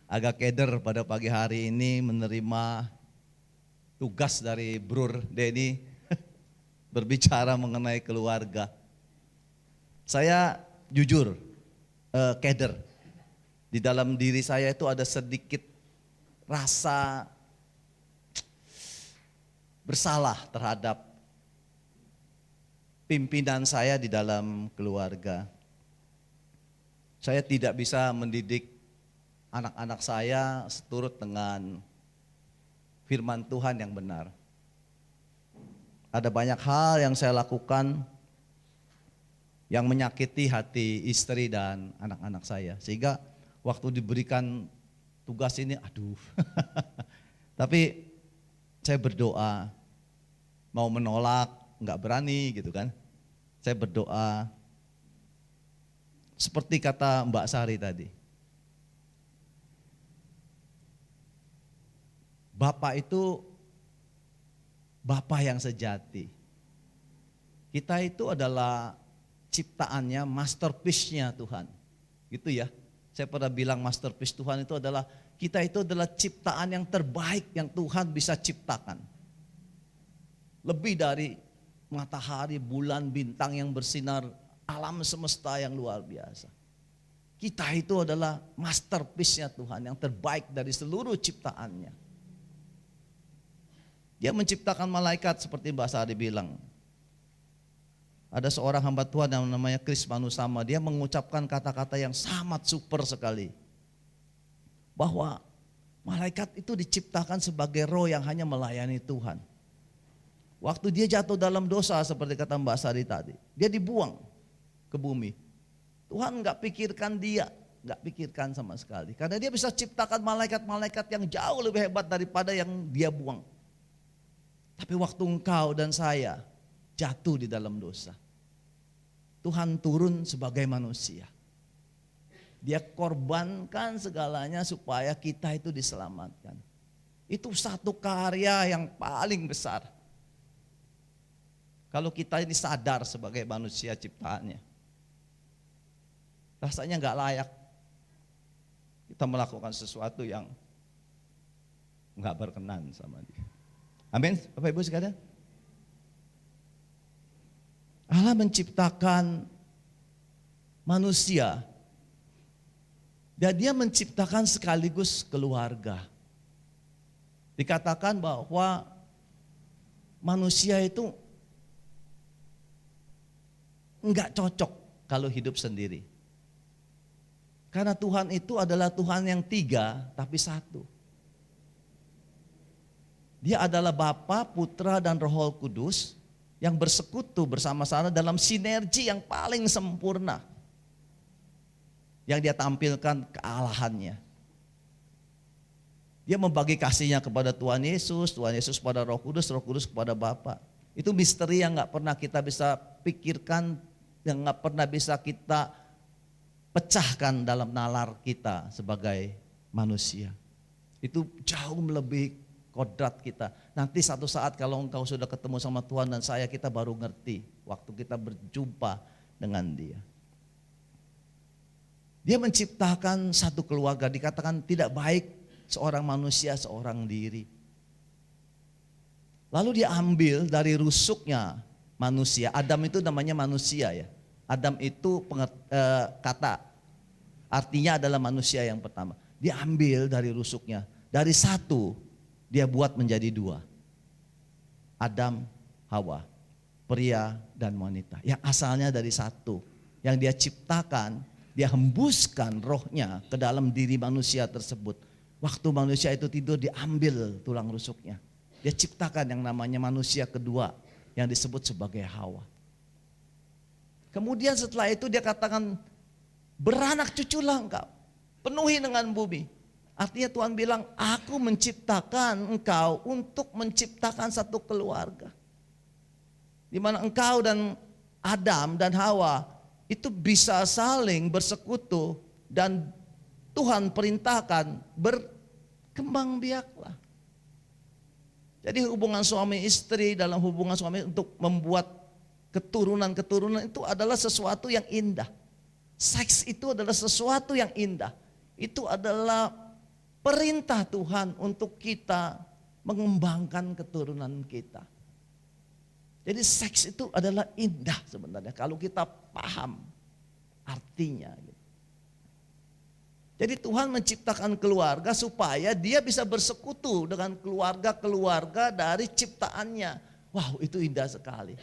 agak keder pada pagi hari ini menerima tugas dari Brur Denny berbicara mengenai keluarga. Saya jujur keder. Di dalam diri saya itu ada sedikit rasa bersalah terhadap pimpinan saya di dalam keluarga. Saya tidak bisa mendidik anak-anak saya seturut dengan firman Tuhan yang benar. Ada banyak hal yang saya lakukan yang menyakiti hati istri dan anak-anak saya. Sehingga waktu diberikan tugas ini, aduh. Tapi saya berdoa, mau menolak, enggak berani gitu kan. Saya berdoa, seperti kata Mbak Sari tadi. Bapak itu Bapak yang sejati. Kita itu adalah ciptaannya, masterpiece-nya Tuhan. Gitu ya. Saya pernah bilang masterpiece Tuhan itu adalah, kita itu adalah ciptaan yang terbaik yang Tuhan bisa ciptakan. Lebih dari matahari, bulan, bintang yang bersinar, alam semesta yang luar biasa. Kita itu adalah masterpiece-nya Tuhan yang terbaik dari seluruh ciptaannya. Dia menciptakan malaikat seperti Mbak Sari bilang. Ada seorang hamba Tuhan yang namanya Chris Manusama, dia mengucapkan kata-kata yang sangat super sekali. Bahwa malaikat itu diciptakan sebagai roh yang hanya melayani Tuhan. Waktu dia jatuh dalam dosa seperti kata Mbak Sari tadi, dia dibuang ke bumi. Tuhan enggak pikirkan dia, enggak pikirkan sama sekali. Karena dia bisa ciptakan malaikat-malaikat yang jauh lebih hebat daripada yang dia buang. Tapi waktu engkau dan saya jatuh di dalam dosa, Tuhan turun sebagai manusia. Dia korbankan segalanya supaya kita itu diselamatkan. Itu satu karya yang paling besar. Kalau kita ini sadar sebagai manusia ciptaannya, rasanya enggak layak kita melakukan sesuatu yang enggak berkenan sama dia. Amin, Bapak Ibu sekalian. Allah menciptakan manusia dan dia menciptakan sekaligus keluarga. Dikatakan bahwa manusia itu enggak cocok kalau hidup sendiri. Karena Tuhan itu adalah Tuhan yang tiga tapi satu. Dia adalah Bapa, Putra, dan Roh Kudus yang bersekutu bersama-sama dalam sinergi yang paling sempurna. Yang dia tampilkan kealahannya. Dia membagi kasihnya kepada Tuhan Yesus kepada Roh Kudus kepada Bapa. Itu misteri yang gak pernah kita bisa pikirkan, yang gak pernah bisa kita pecahkan dalam nalar kita sebagai manusia. Itu jauh melebihi kodrat kita. Nanti satu saat kalau engkau sudah ketemu sama Tuhan dan saya, kita baru ngerti waktu kita berjumpa dengan Dia. Dia menciptakan satu keluarga, dikatakan tidak baik seorang manusia seorang diri. Lalu dia ambil dari rusuknya manusia. Adam itu namanya manusia ya. Adam itu kata artinya adalah manusia yang pertama. Dia ambil dari rusuknya. Dari satu dia buat menjadi dua. Adam, Hawa, pria dan wanita. Yang asalnya dari satu. Yang dia ciptakan, dia hembuskan rohnya ke dalam diri manusia tersebut. Waktu manusia itu tidur, diambil tulang rusuknya. Dia ciptakan yang namanya manusia kedua yang disebut sebagai Hawa. Kemudian setelah itu dia katakan, beranak cuculah engkau, penuhi dengan bumi. Artinya Tuhan bilang, aku menciptakan engkau untuk menciptakan satu keluarga. Di mana engkau dan Adam dan Hawa itu bisa saling bersekutu dan Tuhan perintahkan berkembang biaklah. Jadi hubungan suami istri, dalam hubungan suami untuk membuat keturunan-keturunan itu adalah sesuatu yang indah. Seks itu adalah sesuatu yang indah. Itu adalah perintah Tuhan untuk kita mengembangkan keturunan kita. Jadi seks itu adalah indah sebenarnya kalau kita paham artinya. Jadi Tuhan menciptakan keluarga supaya dia bisa bersekutu dengan keluarga-keluarga dari ciptaannya. Wow, itu indah sekali.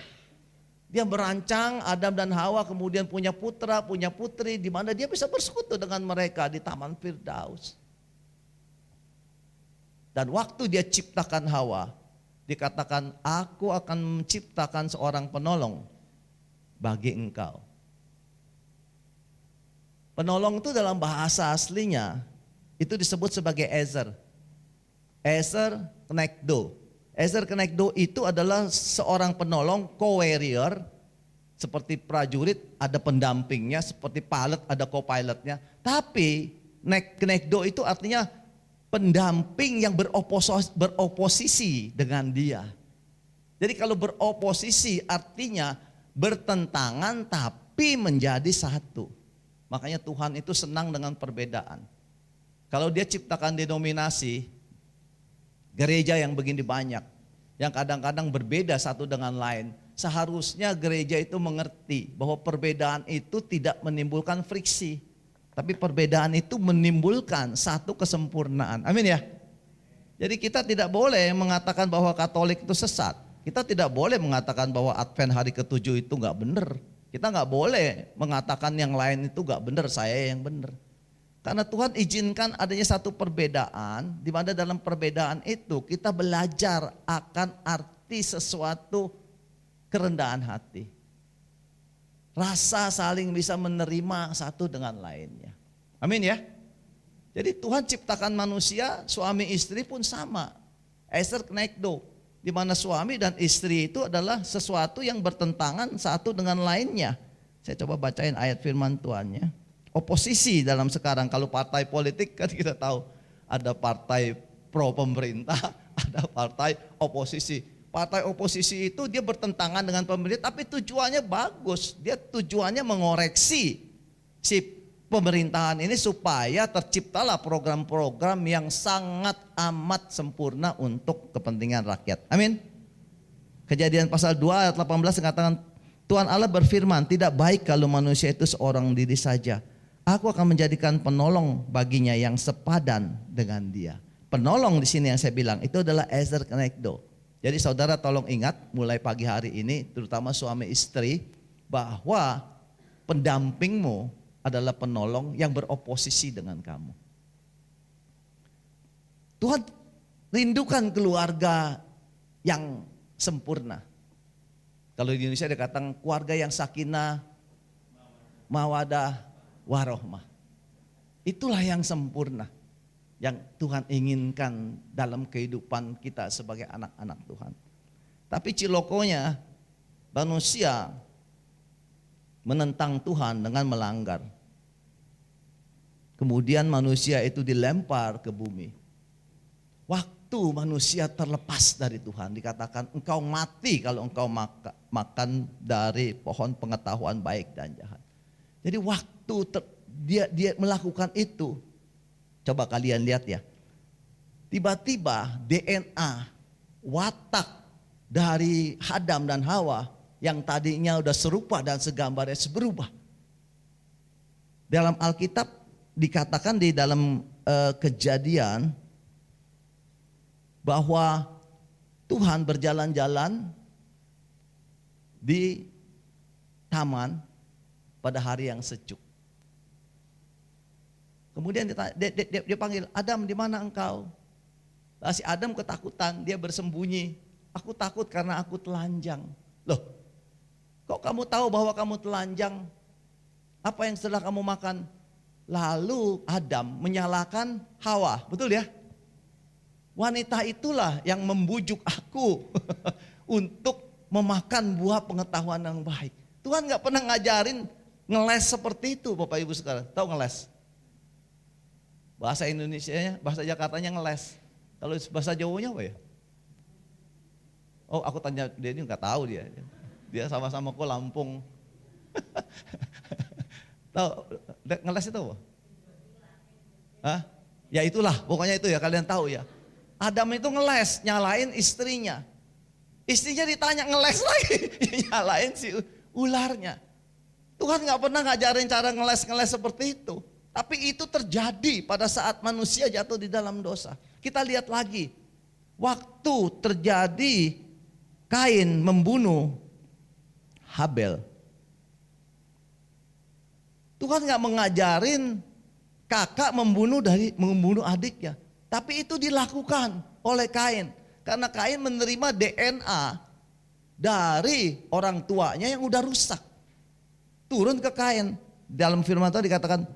Dia merancang Adam dan Hawa, kemudian punya putra, punya putri, di mana dia bisa bersekutu dengan mereka di Taman Firdaus. Dan waktu dia ciptakan Hawa, dikatakan, aku akan menciptakan seorang penolong bagi engkau. Penolong itu dalam bahasa aslinya itu disebut sebagai Ezer. Ezer Kenegdo. Ezer Kenegdo itu adalah seorang penolong, co-warrior. Seperti prajurit ada pendampingnya, seperti pilot ada co-pilotnya. Tapi Kenegdo itu artinya pendamping yang beroposisi dengan dia. Jadi kalau beroposisi artinya bertentangan tapi menjadi satu. Makanya Tuhan itu senang dengan perbedaan. Kalau dia ciptakan denominasi, gereja yang begini banyak, yang kadang-kadang berbeda satu dengan lain, seharusnya gereja itu mengerti bahwa perbedaan itu tidak menimbulkan friksi. Tapi perbedaan itu menimbulkan satu kesempurnaan. Amin ya. Jadi kita tidak boleh mengatakan bahwa Katolik itu sesat. Kita tidak boleh mengatakan bahwa Advent hari ke-7 itu enggak benar. Kita enggak boleh mengatakan yang lain itu enggak benar, saya yang benar. Karena Tuhan izinkan adanya satu perbedaan, di mana dalam perbedaan itu kita belajar akan arti sesuatu kerendahan hati. Rasa saling bisa menerima satu dengan lainnya. Amin ya. Jadi Tuhan ciptakan manusia, suami istri pun sama. Ezer Kenegdo, di mana suami dan istri itu adalah sesuatu yang bertentangan satu dengan lainnya. Saya coba bacain ayat firman Tuhan ya. Oposisi dalam sekarang, kalau partai politik kan kita tahu ada partai pro pemerintah, ada partai oposisi. Partai oposisi itu dia bertentangan dengan pemerintah tapi tujuannya bagus. Dia tujuannya mengoreksi si pemerintahan ini supaya terciptalah program-program yang sangat amat sempurna untuk kepentingan rakyat. Amin. Kejadian pasal 2 ayat 18 mengatakan, Tuhan Allah berfirman, tidak baik kalau manusia itu seorang diri saja. Aku akan menjadikan penolong baginya yang sepadan dengan dia. Penolong di sini yang saya bilang itu adalah Ezer Kenegdo. Jadi saudara tolong ingat mulai pagi hari ini, terutama suami istri, bahwa pendampingmu adalah penolong yang beroposisi dengan kamu. Tuhan rindukan keluarga yang sempurna. Kalau di Indonesia dikatakan keluarga yang sakinah, mawadah, warohmah. Itulah yang sempurna, yang Tuhan inginkan dalam kehidupan kita sebagai anak-anak Tuhan. Tapi cilokonya manusia menentang Tuhan dengan melanggar. Kemudian manusia itu dilempar ke bumi. Waktu waktu manusia terlepas dari Tuhan, dikatakan engkau mati kalau engkau makan dari pohon pengetahuan baik dan jahat. Jadi waktu dia melakukan itu, coba kalian lihat ya. Tiba-tiba DNA watak dari Adam dan Hawa yang tadinya udah serupa dan segambarnya berubah. Dalam Alkitab dikatakan di dalam Kejadian bahwa Tuhan berjalan-jalan di taman pada hari yang sejuk. Kemudian dia panggil, Adam, di mana engkau? Si Adam ketakutan, dia bersembunyi. Aku takut karena aku telanjang. Loh, kok kamu tahu bahwa kamu telanjang? Apa yang setelah kamu makan? Lalu Adam menyalahkan Hawa, betul ya? Wanita itulah yang membujuk aku untuk memakan buah pengetahuan yang baik. Tuhan gak pernah ngajarin ngeles seperti itu, Bapak Ibu sekarang. Tahu ngeles? Bahasa Indonesianya, bahasa Jakartanya ngeles. Kalau bahasa Jawanya apa ya? Oh, aku tanya dia, ini nggak tahu dia. Dia sama-sama kok Lampung. Tahu ngeles itu apa? Hah? Ya itulah, pokoknya itu ya, kalian tahu ya. Adam itu ngeles, nyalain istrinya. Istrinya ditanya ngeles lagi, nyalain si ularnya. Tuhan nggak pernah ngajarin cara ngeles-ngeles seperti itu. Tapi itu terjadi pada saat manusia jatuh di dalam dosa. Kita lihat lagi, waktu terjadi Kain membunuh Habel. Tuhan gak mengajarin kakak membunuh adiknya. Tapi itu dilakukan oleh Kain. Karena Kain menerima DNA dari orang tuanya yang udah rusak. Turun ke Kain. Dalam firman Tuhan dikatakan,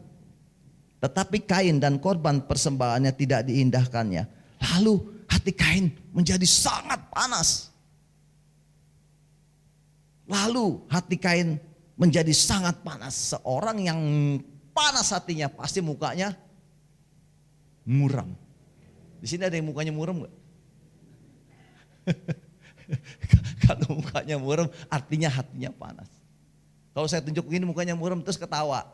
tetapi Kain dan korban persembahannya tidak diindahkannya. Lalu hati Kain menjadi sangat panas. Lalu hati Kain menjadi sangat panas. Seorang yang panas hatinya pasti mukanya muram. Di sini ada yang mukanya muram nggak? Kalau mukanya muram artinya hatinya panas. Kalau saya tunjuk begini mukanya muram terus ketawa,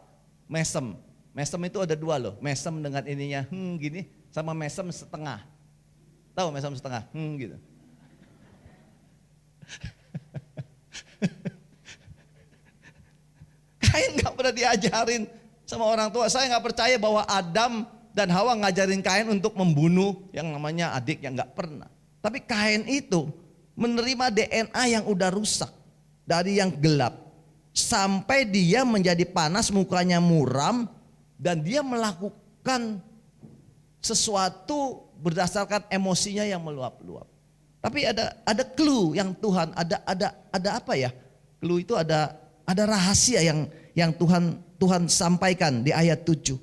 mesem. Mesem itu ada dua loh, mesem dengan ininya gini sama mesem setengah. Tahu mesem setengah? Gitu. Kain gak pernah diajarin sama orang tua. Saya gak percaya bahwa Adam dan Hawa ngajarin Kain untuk membunuh yang namanya adik, yang gak pernah. Tapi Kain itu menerima DNA yang udah rusak dari yang gelap. Sampai dia menjadi panas, mukanya muram. Dan dia melakukan sesuatu berdasarkan emosinya yang meluap-luap. Tapi ada clue yang Tuhan, ada apa ya? Clue itu ada rahasia yang Tuhan sampaikan di ayat 7.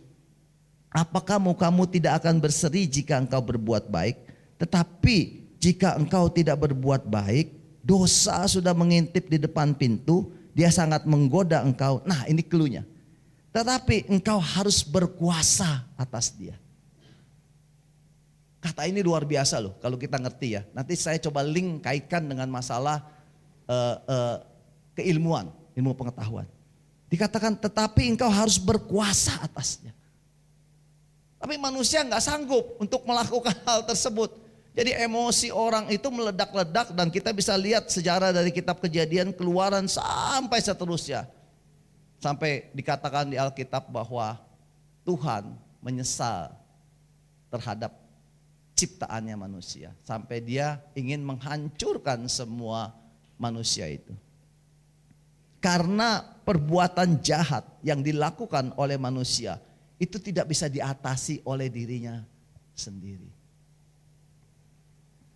Apakah mukamu tidak akan berseri jika engkau berbuat baik? Tetapi jika engkau tidak berbuat baik, dosa sudah mengintip di depan pintu, dia sangat menggoda engkau. Nah, ini clue-nya. Tetapi engkau harus berkuasa atas dia. Kata ini luar biasa loh kalau kita ngerti ya. Nanti saya coba link kaitkan dengan masalah keilmuan, ilmu pengetahuan. Dikatakan tetapi engkau harus berkuasa atasnya. Tapi manusia nggak sanggup untuk melakukan hal tersebut. Jadi emosi orang itu meledak-ledak dan kita bisa lihat sejarah dari kitab Kejadian, Keluaran sampai seterusnya. Sampai dikatakan di Alkitab bahwa Tuhan menyesal terhadap ciptaannya manusia. Sampai dia ingin menghancurkan semua manusia itu. Karena perbuatan jahat yang dilakukan oleh manusia itu tidak bisa diatasi oleh dirinya sendiri.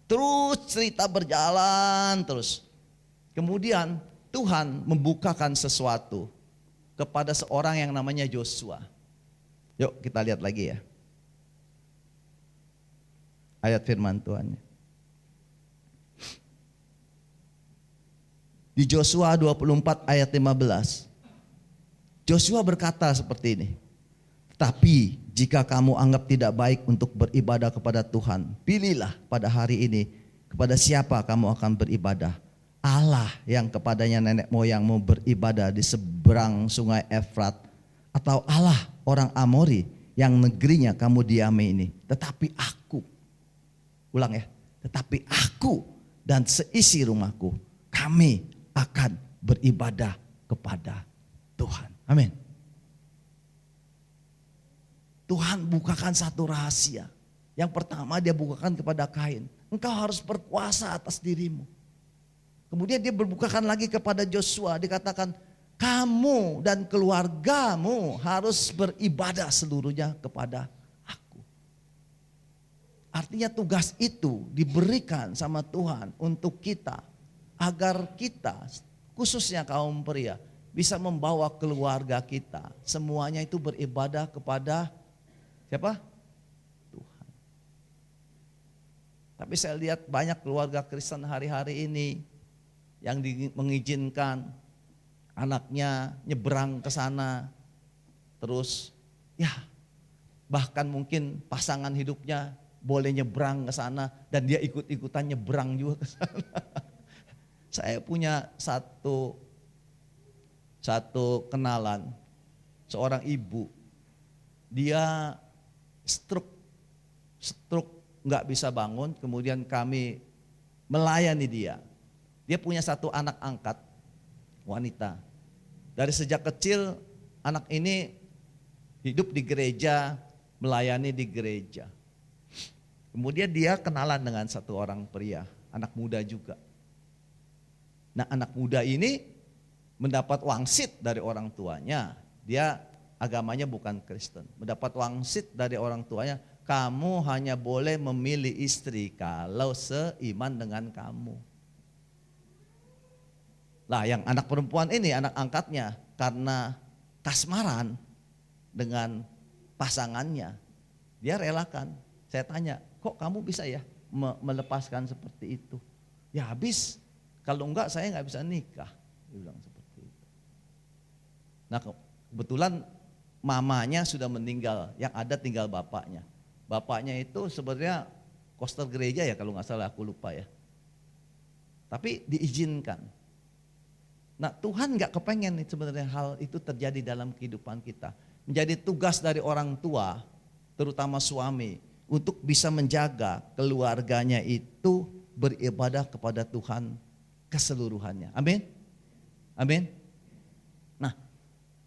Terus cerita berjalan terus. Kemudian Tuhan membukakan sesuatu kepada seorang yang namanya Yosua. Yuk kita lihat lagi ya. Ayat firman Tuhan. Di Yosua 24 ayat 15. Yosua berkata seperti ini. Tapi jika kamu anggap tidak baik untuk beribadah kepada Tuhan, pilihlah pada hari ini kepada siapa kamu akan beribadah. Allah yang kepadanya nenek moyangmu beribadah di seberang sungai Efrat, atau Allah orang Amori yang negerinya kamu diami ini. Tetapi aku, ulang ya, tetapi aku dan seisi rumahku, kami akan beribadah kepada Tuhan. Amin. Tuhan bukakan satu rahasia. Yang pertama dia bukakan kepada Kain. Engkau harus berkuasa atas dirimu. Kemudian dia berbukakan lagi kepada Joshua. Dikatakan kamu dan keluargamu harus beribadah seluruhnya kepada aku. Artinya tugas itu diberikan sama Tuhan untuk kita. Agar kita khususnya kaum pria bisa membawa keluarga kita. Semuanya itu beribadah kepada siapa? Tuhan. Tapi saya lihat banyak keluarga Kristen hari-hari ini yang mengizinkan anaknya nyebrang ke sana. Terus ya bahkan mungkin pasangan hidupnya boleh nyebrang ke sana dan dia ikut-ikutan nyebrang juga ke sana. Saya punya satu kenalan, seorang ibu. Dia stroke nggak bisa bangun, kemudian kami melayani dia. Dia punya satu anak angkat wanita. Dari sejak kecil anak ini hidup di gereja, melayani di gereja. Kemudian dia kenalan dengan satu orang pria, anak muda juga. Nah, anak muda ini mendapat wangsit dari orang tuanya. Dia agamanya bukan Kristen. Mendapat wangsit dari orang tuanya, kamu hanya boleh memilih istri kalau seiman dengan kamu. Lah yang anak perempuan ini, anak angkatnya, karena kasmaran dengan pasangannya, dia relakan. Saya tanya, kok kamu bisa ya melepaskan seperti itu? Ya habis, kalau enggak saya enggak bisa nikah. Dia bilang seperti itu. Nah kebetulan mamanya sudah meninggal, yang ada tinggal bapaknya. Bapaknya itu sebenarnya koster gereja ya kalau nggak salah, aku lupa ya. Tapi diizinkan. Nah Tuhan nggak kepengen sebenarnya hal itu terjadi dalam kehidupan kita. Menjadi tugas dari orang tua, terutama suami, untuk bisa menjaga keluarganya itu beribadah kepada Tuhan keseluruhannya. Amin. Amin. Nah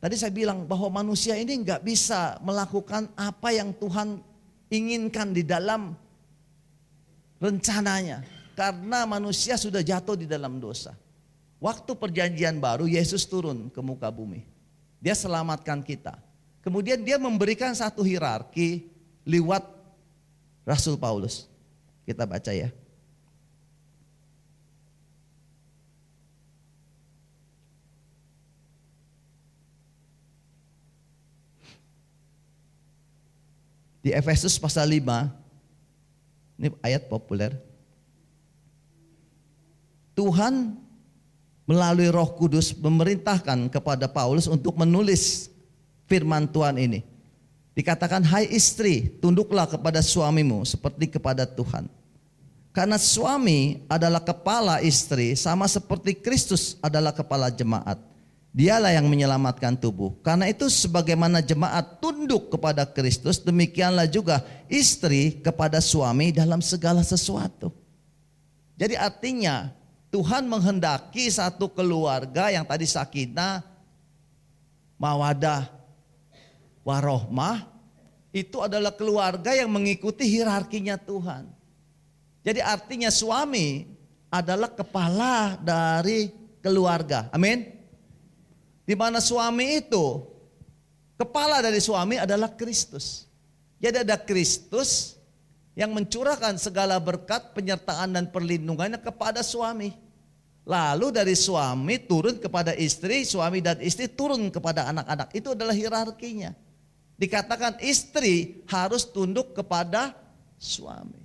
tadi saya bilang bahwa manusia ini nggak bisa melakukan apa yang Tuhan inginkan di dalam rencananya. Karena manusia sudah jatuh di dalam dosa. Waktu perjanjian baru Yesus turun ke muka bumi. Dia selamatkan kita. Kemudian dia memberikan satu hierarki lewat Rasul Paulus. Kita baca ya. Di Efesus pasal 5, ini ayat populer. Tuhan melalui Roh Kudus memerintahkan kepada Paulus untuk menulis firman Tuhan ini. Dikatakan, hai istri, tunduklah kepada suamimu seperti kepada Tuhan. Karena suami adalah kepala istri sama seperti Kristus adalah kepala jemaat. Dialah yang menyelamatkan tubuh. Karena itu sebagaimana jemaat tunduk kepada Kristus, demikianlah juga istri kepada suami dalam segala sesuatu. Jadi artinya Tuhan menghendaki satu keluarga yang tadi sakinah, mawadah, warohmah, itu adalah keluarga yang mengikuti hierarkinya Tuhan. Jadi artinya suami adalah kepala dari keluarga. Amin. Di mana suami itu, kepala dari suami adalah Kristus. Jadi ada Kristus yang mencurahkan segala berkat, penyertaan dan perlindungannya kepada suami. Lalu dari suami turun kepada istri, suami dan istri turun kepada anak-anak. Itu adalah hierarkinya. Dikatakan istri harus tunduk kepada suami.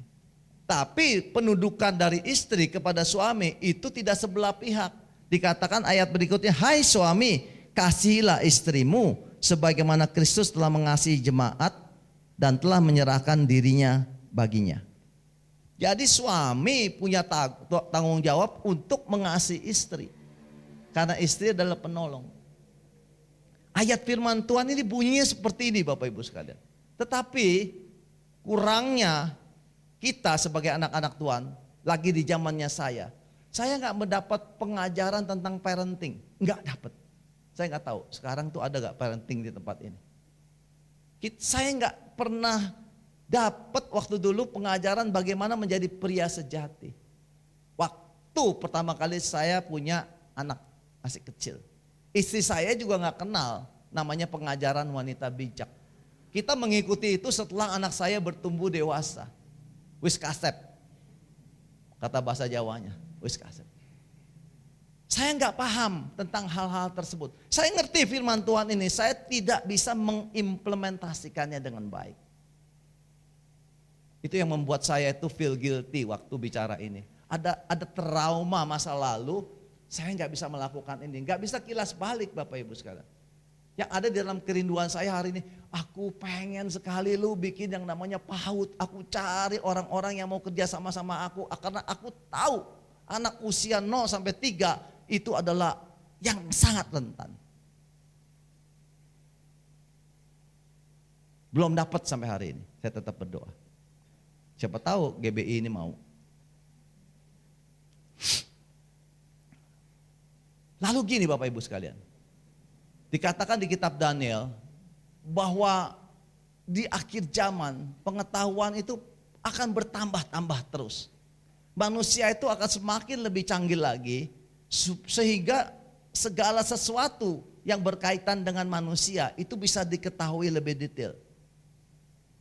Tapi penundukan dari istri kepada suami itu tidak sebelah pihak. Dikatakan ayat berikutnya, hai suami, kasihilah istrimu sebagaimana Kristus telah mengasihi jemaat dan telah menyerahkan dirinya baginya. Jadi suami punya tanggung jawab untuk mengasihi istri. Karena istri adalah penolong. Ayat firman Tuhan ini bunyinya seperti ini Bapak Ibu sekalian. Tetapi kurangnya kita sebagai anak-anak Tuhan, lagi di zamannya saya nggak mendapat pengajaran tentang parenting. Nggak dapat. Saya nggak tahu sekarang tuh ada nggak parenting di tempat ini. Saya nggak pernah dapat waktu dulu pengajaran bagaimana menjadi pria sejati. Waktu pertama kali saya punya anak masih kecil. Istri saya juga nggak kenal namanya pengajaran wanita bijak. Kita mengikuti itu setelah anak saya bertumbuh dewasa. Wis kasep. Kata bahasa Jawanya, wis kasep. Saya nggak paham tentang hal-hal tersebut. Saya ngerti firman Tuhan ini, saya tidak bisa mengimplementasikannya dengan baik. Itu yang membuat saya itu feel guilty waktu bicara ini. Ada trauma masa lalu, saya nggak bisa melakukan ini. Nggak bisa kilas balik Bapak Ibu sekalian. Yang ada di dalam kerinduan saya hari ini, aku pengen sekali lu bikin yang namanya PAUD. Aku cari orang-orang yang mau kerja sama-sama aku, karena aku tahu anak usia 0 sampai 3 itu adalah yang sangat rentan. Belum dapat sampai hari ini, saya tetap berdoa. Siapa tahu GBI ini mau. Lalu gini Bapak Ibu sekalian, dikatakan di kitab Daniel bahwa di akhir zaman pengetahuan itu akan bertambah-tambah terus. Manusia itu akan semakin lebih canggih lagi sehingga segala sesuatu yang berkaitan dengan manusia itu bisa diketahui lebih detail.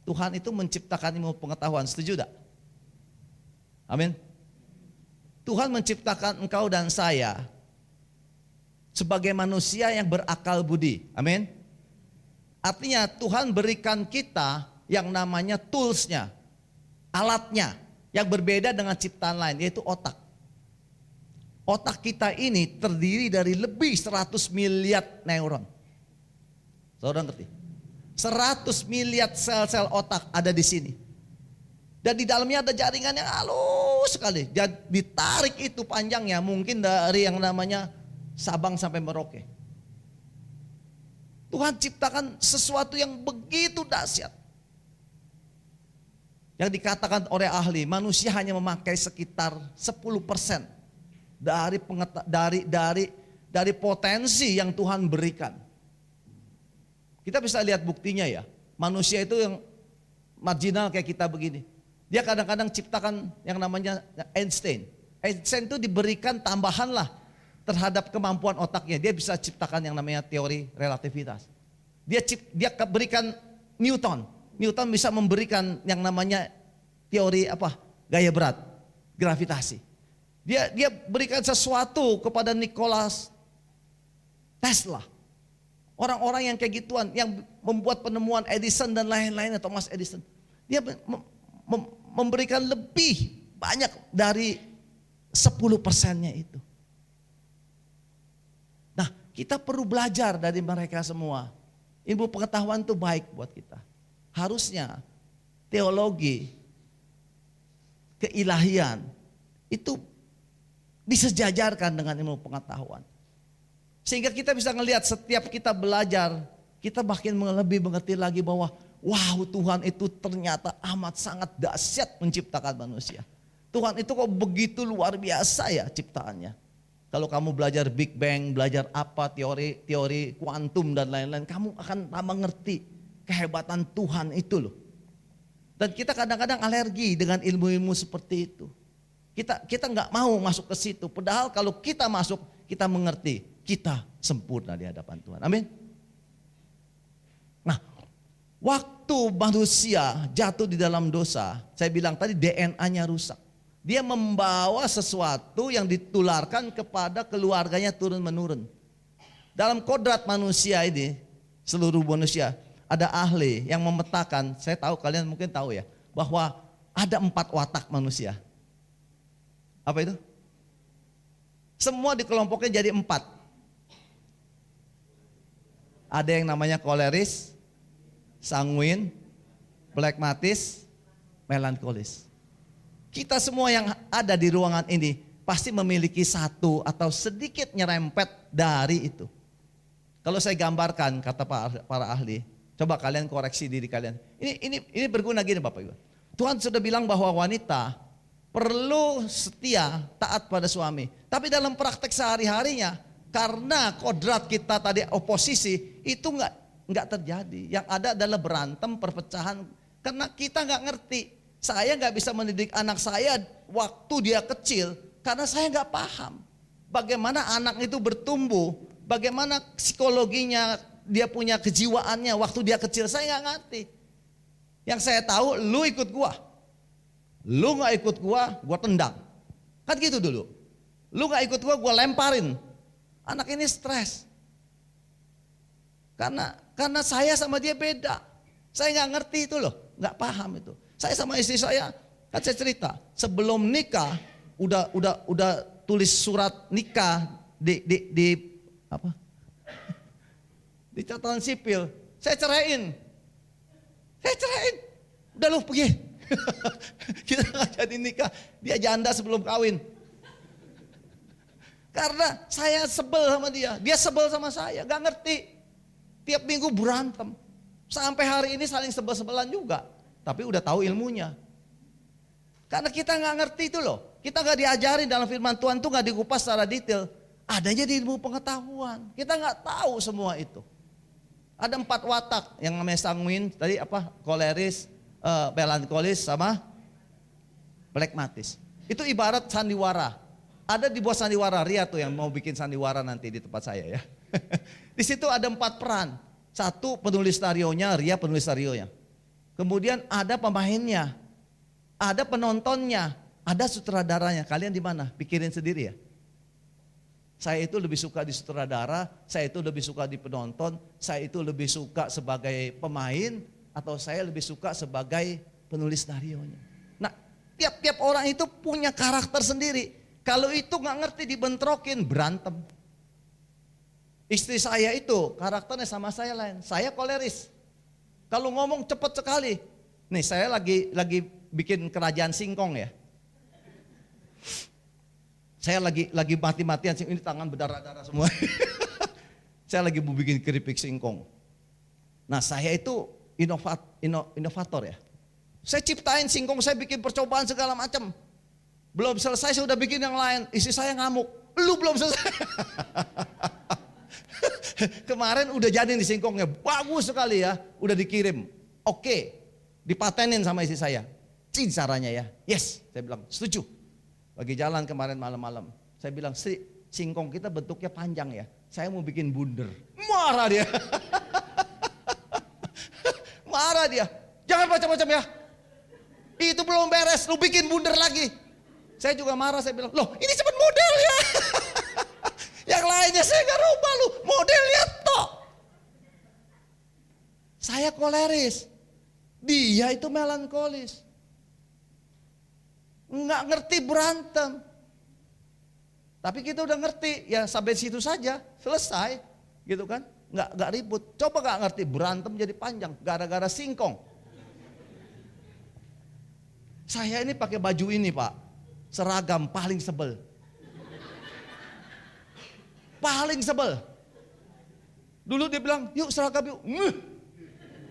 Tuhan itu menciptakan ilmu pengetahuan, setuju tak? Amin. Tuhan menciptakan engkau dan saya sebagai manusia yang berakal budi. Amin. Artinya Tuhan berikan kita yang namanya toolsnya, alatnya yang berbeda dengan ciptaan lain, yaitu otak. Otak kita ini terdiri dari lebih 100 miliar neuron. Saudara ngerti? 100 miliar sel-sel otak ada di sini. Dan di dalamnya ada jaringan yang halus sekali. Dan ditarik itu panjangnya mungkin dari yang namanya Sabang sampai Merauke. Tuhan ciptakan sesuatu yang begitu dahsyat. Yang dikatakan oleh ahli, manusia hanya memakai sekitar 10% dari potensi yang Tuhan berikan. Kita bisa lihat buktinya ya. Manusia itu yang marginal kayak kita begini. Dia kadang-kadang ciptakan yang namanya Einstein. Einstein itu diberikan tambahan lah terhadap kemampuan otaknya. Dia bisa ciptakan yang namanya teori relativitas. Dia berikan Newton. Newton bisa memberikan yang namanya teori gaya berat, gravitasi. Dia berikan sesuatu kepada Nikola Tesla. Orang-orang yang kayak gituan, yang membuat penemuan Edison dan lain-lainnya, Thomas Edison. Dia memberikan lebih banyak dari 10%-nya itu. Nah, kita perlu belajar dari mereka semua. Ilmu pengetahuan itu baik buat kita. Harusnya teologi, keilahian itu disejajarkan dengan ilmu pengetahuan. Sehingga kita bisa melihat setiap kita belajar, kita makin lebih mengerti lagi bahwa wow, Tuhan itu ternyata amat sangat dahsyat menciptakan manusia. Tuhan itu kok begitu luar biasa ya ciptaannya. Kalau kamu belajar Big Bang, belajar apa, teori kuantum dan lain-lain, kamu akan tambah ngerti kehebatan Tuhan itu loh. Dan kita kadang-kadang alergi dengan ilmu-ilmu seperti itu. Kita nggak mau masuk ke situ. Padahal kalau kita masuk, kita mengerti, kita sempurna di hadapan Tuhan. Amin. Nah, waktu manusia jatuh di dalam dosa, saya bilang tadi DNA-nya rusak. Dia membawa sesuatu yang ditularkan kepada keluarganya turun-menurun. Dalam kodrat manusia ini, seluruh manusia, ada ahli yang memetakan, saya tahu kalian mungkin tahu ya, bahwa ada 4 watak manusia. Apa itu? Semua dikelompoknya jadi 4. Ada yang namanya koleris, sanguin, plekmatis, melankolis. Kita semua yang ada di ruangan ini pasti memiliki satu atau sedikit nyerempet dari itu. Kalau saya gambarkan, kata para ahli, coba kalian koreksi diri kalian. Ini berguna gini Bapak Ibu. Tuhan sudah bilang bahwa wanita perlu setia, taat pada suami. Tapi dalam praktek sehari-harinya, karena kodrat kita tadi oposisi, itu nggak terjadi. Yang ada adalah berantem, perpecahan. Karena kita nggak ngerti. Saya nggak bisa mendidik anak saya waktu dia kecil, karena saya nggak paham bagaimana anak itu bertumbuh, bagaimana psikologinya, dia punya kejiwaannya waktu dia kecil. Saya nggak ngerti. Yang saya tahu, lu ikut gua, lu nggak ikut gua tendang. Kan gitu dulu. Lu nggak ikut gua lemparin. Anak ini stres. Karena saya sama dia beda. Saya nggak ngerti itu loh, nggak paham itu. Saya sama istri saya, kan saya cerita, sebelum nikah udah tulis surat nikah di apa? Di catatan sipil. Saya ceraiin. Udah lu pergi. Kita nggak jadi nikah. Dia janda sebelum kawin. Karena saya sebel sama dia sebel sama saya, gak ngerti. Tiap minggu berantem. Sampai hari ini saling sebel-sebelan juga. Tapi udah tahu ilmunya. Karena kita gak ngerti itu loh. Kita gak diajarin dalam firman Tuhan tuh gak dikupas secara detail. Adanya di ilmu pengetahuan. Kita gak tahu semua itu. Ada 4 watak yang namanya sanguin, tadi apa? Koleris, melankolis sama plekmatis. Itu ibarat sandiwara. Ada di bawah sandiwara, Ria tuh yang mau bikin sandiwara nanti di tempat saya ya. Di situ ada 4 peran. 1 penulis narionya, Ria penulis narionya. Kemudian ada pemainnya, ada penontonnya, ada sutradaranya. Kalian di mana? Pikirin sendiri ya. Saya itu lebih suka di sutradara, saya itu lebih suka di penonton, saya itu lebih suka sebagai pemain, atau saya lebih suka sebagai penulis narionya. Nah, tiap-tiap orang itu punya karakter sendiri. Kalau itu nggak ngerti dibentrokin, berantem. Istri saya itu karakternya sama saya lain. Saya koleris. Kalau ngomong cepat sekali. Nih saya lagi bikin kerajaan singkong ya. Saya lagi mati-matian, ini tangan berdarah-darah semua. Saya lagi mau bikin keripik singkong. Nah saya itu inovator ya. Saya ciptain singkong, saya bikin percobaan segala macam. Belum selesai saya udah bikin yang lain. Istri saya ngamuk. Lu belum selesai. Kemarin udah jadi nih singkongnya. Bagus sekali ya. Udah dikirim. Oke. Dipatenin sama istri saya. Cing caranya ya. Yes. Saya bilang setuju. Lagi jalan kemarin malam-malam. Saya bilang singkong kita bentuknya panjang ya. Saya mau bikin bundar. Marah dia. Marah dia. Jangan macam-macam ya. Itu belum beres. Lu bikin bundar lagi. Saya juga marah, saya bilang, loh ini cuma model ya. Yang lainnya saya gak rubah lu, modelnya toh. Saya koleris, dia itu melankolis. Nggak ngerti berantem. Tapi kita udah ngerti, ya sampai situ saja, selesai. Gitu kan, nggak ribut. Coba nggak ngerti, berantem jadi panjang, gara-gara singkong. Saya ini pakai baju ini Pak. Seragam paling sebel. Paling sebel. Dulu dia bilang, yuk seragam yuk.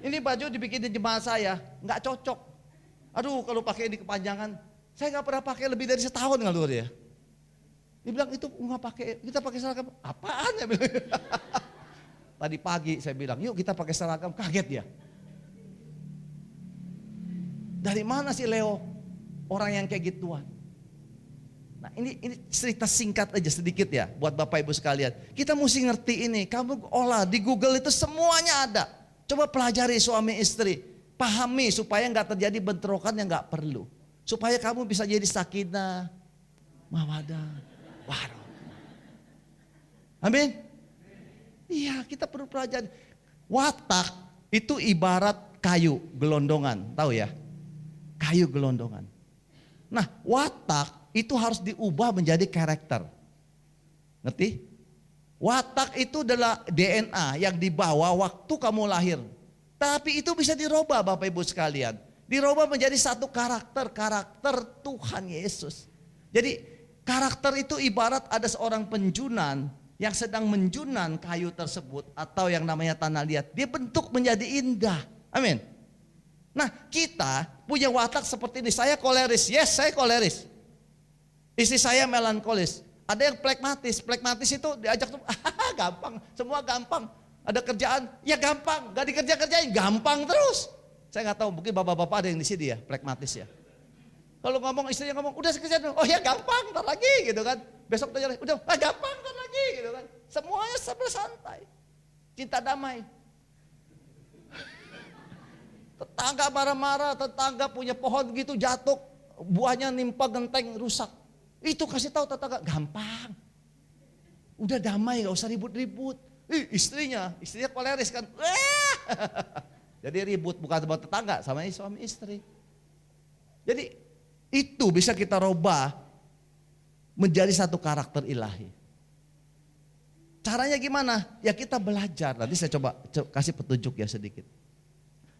Ini baju dibikin di jemaat saya, nggak cocok. Aduh kalau pakai ini kepanjangan, saya nggak pernah pakai lebih dari setahun ngalur ya. Dia bilang itu nggak pakai, kita pakai seragam. Apaan ya? Tadi pagi saya bilang, yuk kita pakai seragam, kaget dia. Dari mana sih Leo? Orang yang kayak gituan. Nah ini cerita singkat aja sedikit ya buat Bapak Ibu sekalian. Kita mesti ngerti ini, kamu olah di Google itu semuanya ada. Coba pelajari suami istri, pahami supaya nggak terjadi bentrokan yang nggak perlu. Supaya kamu bisa jadi sakinah, mawadah, warahmah. Amin. Iya kita perlu pelajari. Watak itu ibarat kayu gelondongan, tahu ya? Kayu gelondongan. Nah watak itu harus diubah menjadi karakter. Ngerti? Watak itu adalah DNA yang dibawa waktu kamu lahir. Tapi itu bisa dirubah Bapak Ibu sekalian. Dirubah menjadi satu karakter Tuhan Yesus. Jadi karakter itu ibarat ada seorang penjunan yang sedang menjunan kayu tersebut atau yang namanya tanah liat. Dia bentuk menjadi indah. Amin. Nah kita punya watak seperti ini. Saya koleris. Yes, saya koleris. Istri saya melankolis. Ada yang plekmatis. Plekmatis itu diajak tuh, gampang. Semua gampang. Ada kerjaan, ya gampang. Gak dikerjain, gampang terus. Saya nggak tahu, mungkin bapak-bapak ada yang di sini ya, plekmatis ya. Kalau ngomong istrinya ngomong, udah sekerjaan, oh ya gampang, ntar lagi gitu kan. Besok tanya, udah gampang, ntar lagi gitu kan. Semuanya serba santai. Cinta damai. Tetangga marah-marah, tetangga punya pohon gitu jatuh, buahnya nimpa genteng rusak. Itu kasih tahu tetangga, gampang. Udah damai, gak usah ribut-ribut. Istrinya koleris kan. Jadi ribut bukan sama tetangga, sama suami istri. Jadi itu bisa kita rubah menjadi satu karakter ilahi. Caranya gimana? Ya kita belajar. Nanti saya coba kasih petunjuk ya sedikit.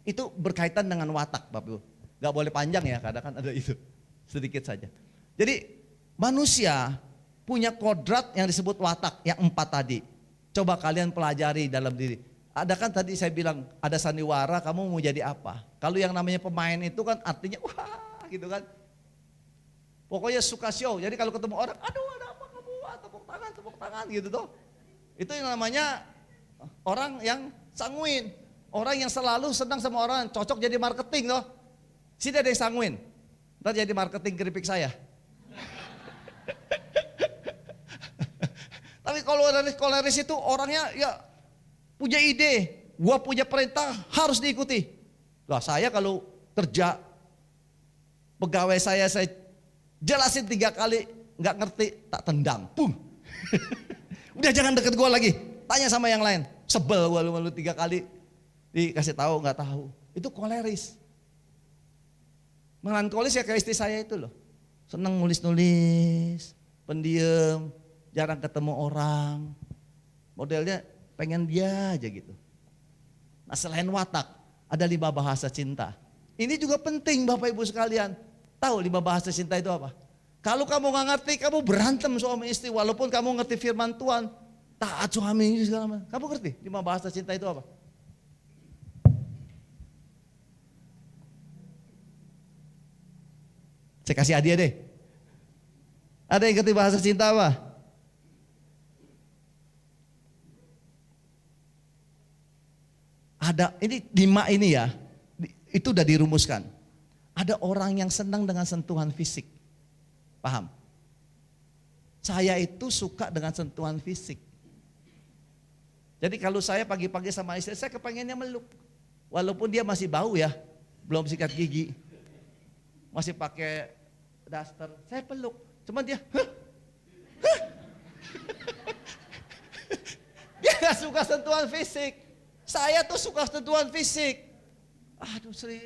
Itu berkaitan dengan watak Bapak Ibu. Gak boleh panjang ya, kadang kan ada itu. Sedikit saja. Jadi manusia punya kodrat yang disebut watak, yang 4 tadi. Coba kalian pelajari dalam diri. Ada kan tadi saya bilang ada sandiwara, kamu mau jadi apa? Kalau yang namanya pemain itu kan artinya wah gitu kan. Pokoknya suka show. Jadi kalau ketemu orang, aduh ada apa kamu? Wah, tepuk tangan gitu tuh. Itu yang namanya orang yang sanguin. Orang yang selalu senang sama orang, cocok jadi marketing loh. Sini ada yang sanguin. Ntar jadi marketing keripik saya. Tapi kalau koleris itu orangnya ya punya ide, gua punya perintah harus diikuti. Lah saya kalau kerja pegawai saya jelasin 3 kali nggak ngerti tak tendang, pum. Udah jangan deket gua lagi, tanya sama yang lain. Sebel gua lu 3 kali dikasih tahu nggak tahu. Itu koleris. Melankolis ya kayak istri saya itu loh, seneng nulis-nulis, pendiam, jarang ketemu orang, modelnya pengen dia aja gitu. Nah selain watak, ada 5 bahasa cinta. Ini juga penting Bapak Ibu sekalian. Tahu 5 bahasa cinta itu apa? Kalau kamu gak ngerti, kamu berantem suami istri. Walaupun kamu ngerti firman Tuhan, taat suami segala macam. Kamu ngerti 5 bahasa cinta itu apa? Saya kasih hadiah deh. Ada yang ngerti bahasa cinta apa? Ada, ini 5 ini ya, itu udah dirumuskan. Ada orang yang senang dengan sentuhan fisik. Paham? Saya itu suka dengan sentuhan fisik. Jadi kalau saya pagi-pagi sama istri, saya kepengennya meluk. Walaupun dia masih bau ya, belum sikat gigi. Masih pakai daster, saya peluk. Cuman dia, dia gak suka sentuhan fisik. Saya tuh suka sentuhan fisik. Aduh Sri.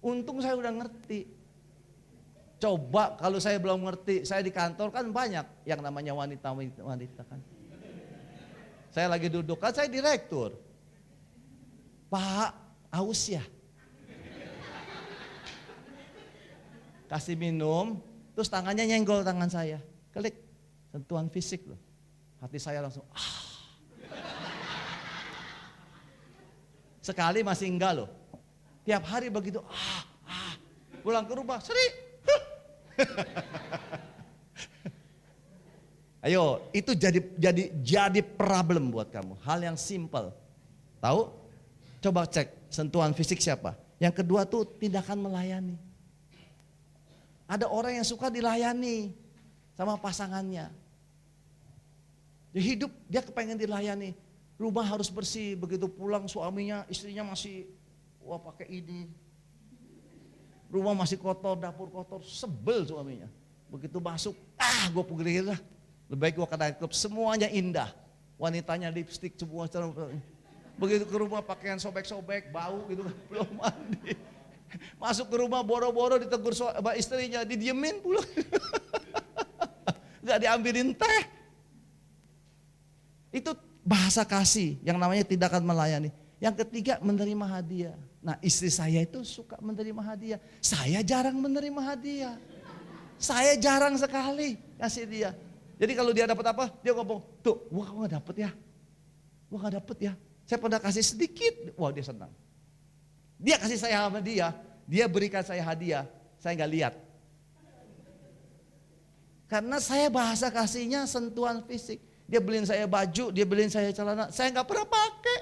Untung saya udah ngerti. Coba kalau saya belum ngerti, saya di kantor kan banyak yang namanya wanita kan. Saya lagi duduk, kan saya direktur. Pak, haus ya? Kasih minum, terus tangannya nyenggol tangan saya. Klik, sentuhan fisik loh. Hati saya langsung, Sekali masih enggak loh. Tiap hari begitu, pulang ke rumah, Sri. Ayo, itu jadi problem buat kamu. Hal yang simple. Tahu? Coba cek sentuhan fisik siapa. Yang kedua tuh tindakan melayani. Ada orang yang suka dilayani sama pasangannya. Dia hidup, dia kepengen dilayani. Rumah harus bersih, begitu pulang suaminya, istrinya masih pakai ini. Rumah masih kotor, dapur kotor, sebel suaminya. Begitu masuk, gue pergi lah. Lebih baik gue ke night club, semuanya indah. Wanitanya lipstick semua. Begitu ke rumah pakaian sobek-sobek, bau gitu, belum mandi. Masuk ke rumah boro-boro ditegur sama istrinya, didiemin pulang. Gak diambilin teh. Itu bahasa kasih yang namanya tindakan melayani. Yang ketiga, menerima hadiah. Nah, istri saya itu suka menerima hadiah. Saya jarang menerima hadiah. Saya jarang sekali kasih dia. Jadi kalau dia dapat apa, dia ngomong, tuh, wah kamu gak dapet ya. Wah gak dapet ya. Saya pernah kasih sedikit, wah dia senang. Dia kasih saya sama dia berikan saya hadiah, saya gak lihat. Karena saya bahasa kasihnya sentuhan fisik. Dia beliin saya baju, dia beliin saya celana, saya gak pernah pakai.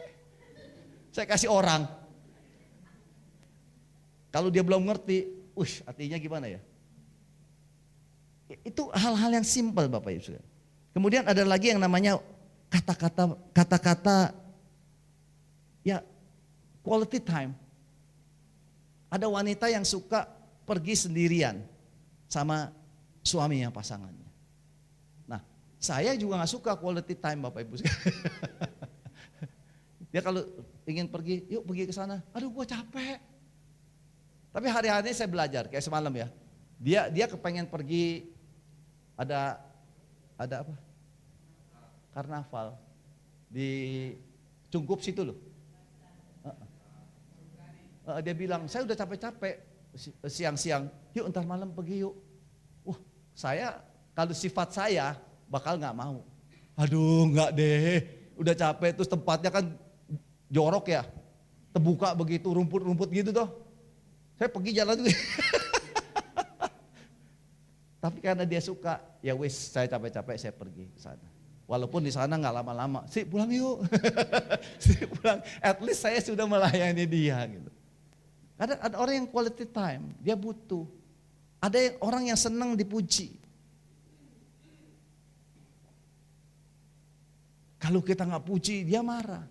Saya kasih orang. Kalau dia belum ngerti, artinya gimana ya? Itu hal-hal yang simpel Bapak Ibu. Kemudian ada lagi yang namanya kata-kata ya quality time. Ada wanita yang suka pergi sendirian sama suaminya, pasangannya. Nah, saya juga gak suka quality time Bapak Ibu. Dia kalau ingin pergi, yuk pergi ke sana. Aduh gua capek. Tapi hari-hari saya belajar, kayak semalam ya. Dia kepengen pergi ada apa? Karnaval di Cungkup situ loh. Dia bilang, saya udah capek-capek siang-siang, yuk ntar malam pergi yuk. Saya kalau sifat saya bakal nggak mau. Aduh nggak deh, udah capek terus tempatnya kan jorok ya, terbuka begitu rumput-rumput gitu toh. Saya pergi jalan dulu. Tapi karena dia suka, ya wis saya capek-capek saya pergi ke sana. Walaupun di sana nggak lama-lama, sih pulang yuk. Sih pulang. At least saya sudah melayani dia gitu. Ada orang yang quality time, dia butuh. Ada orang yang senang dipuji. Kalau kita nggak puji, dia marah.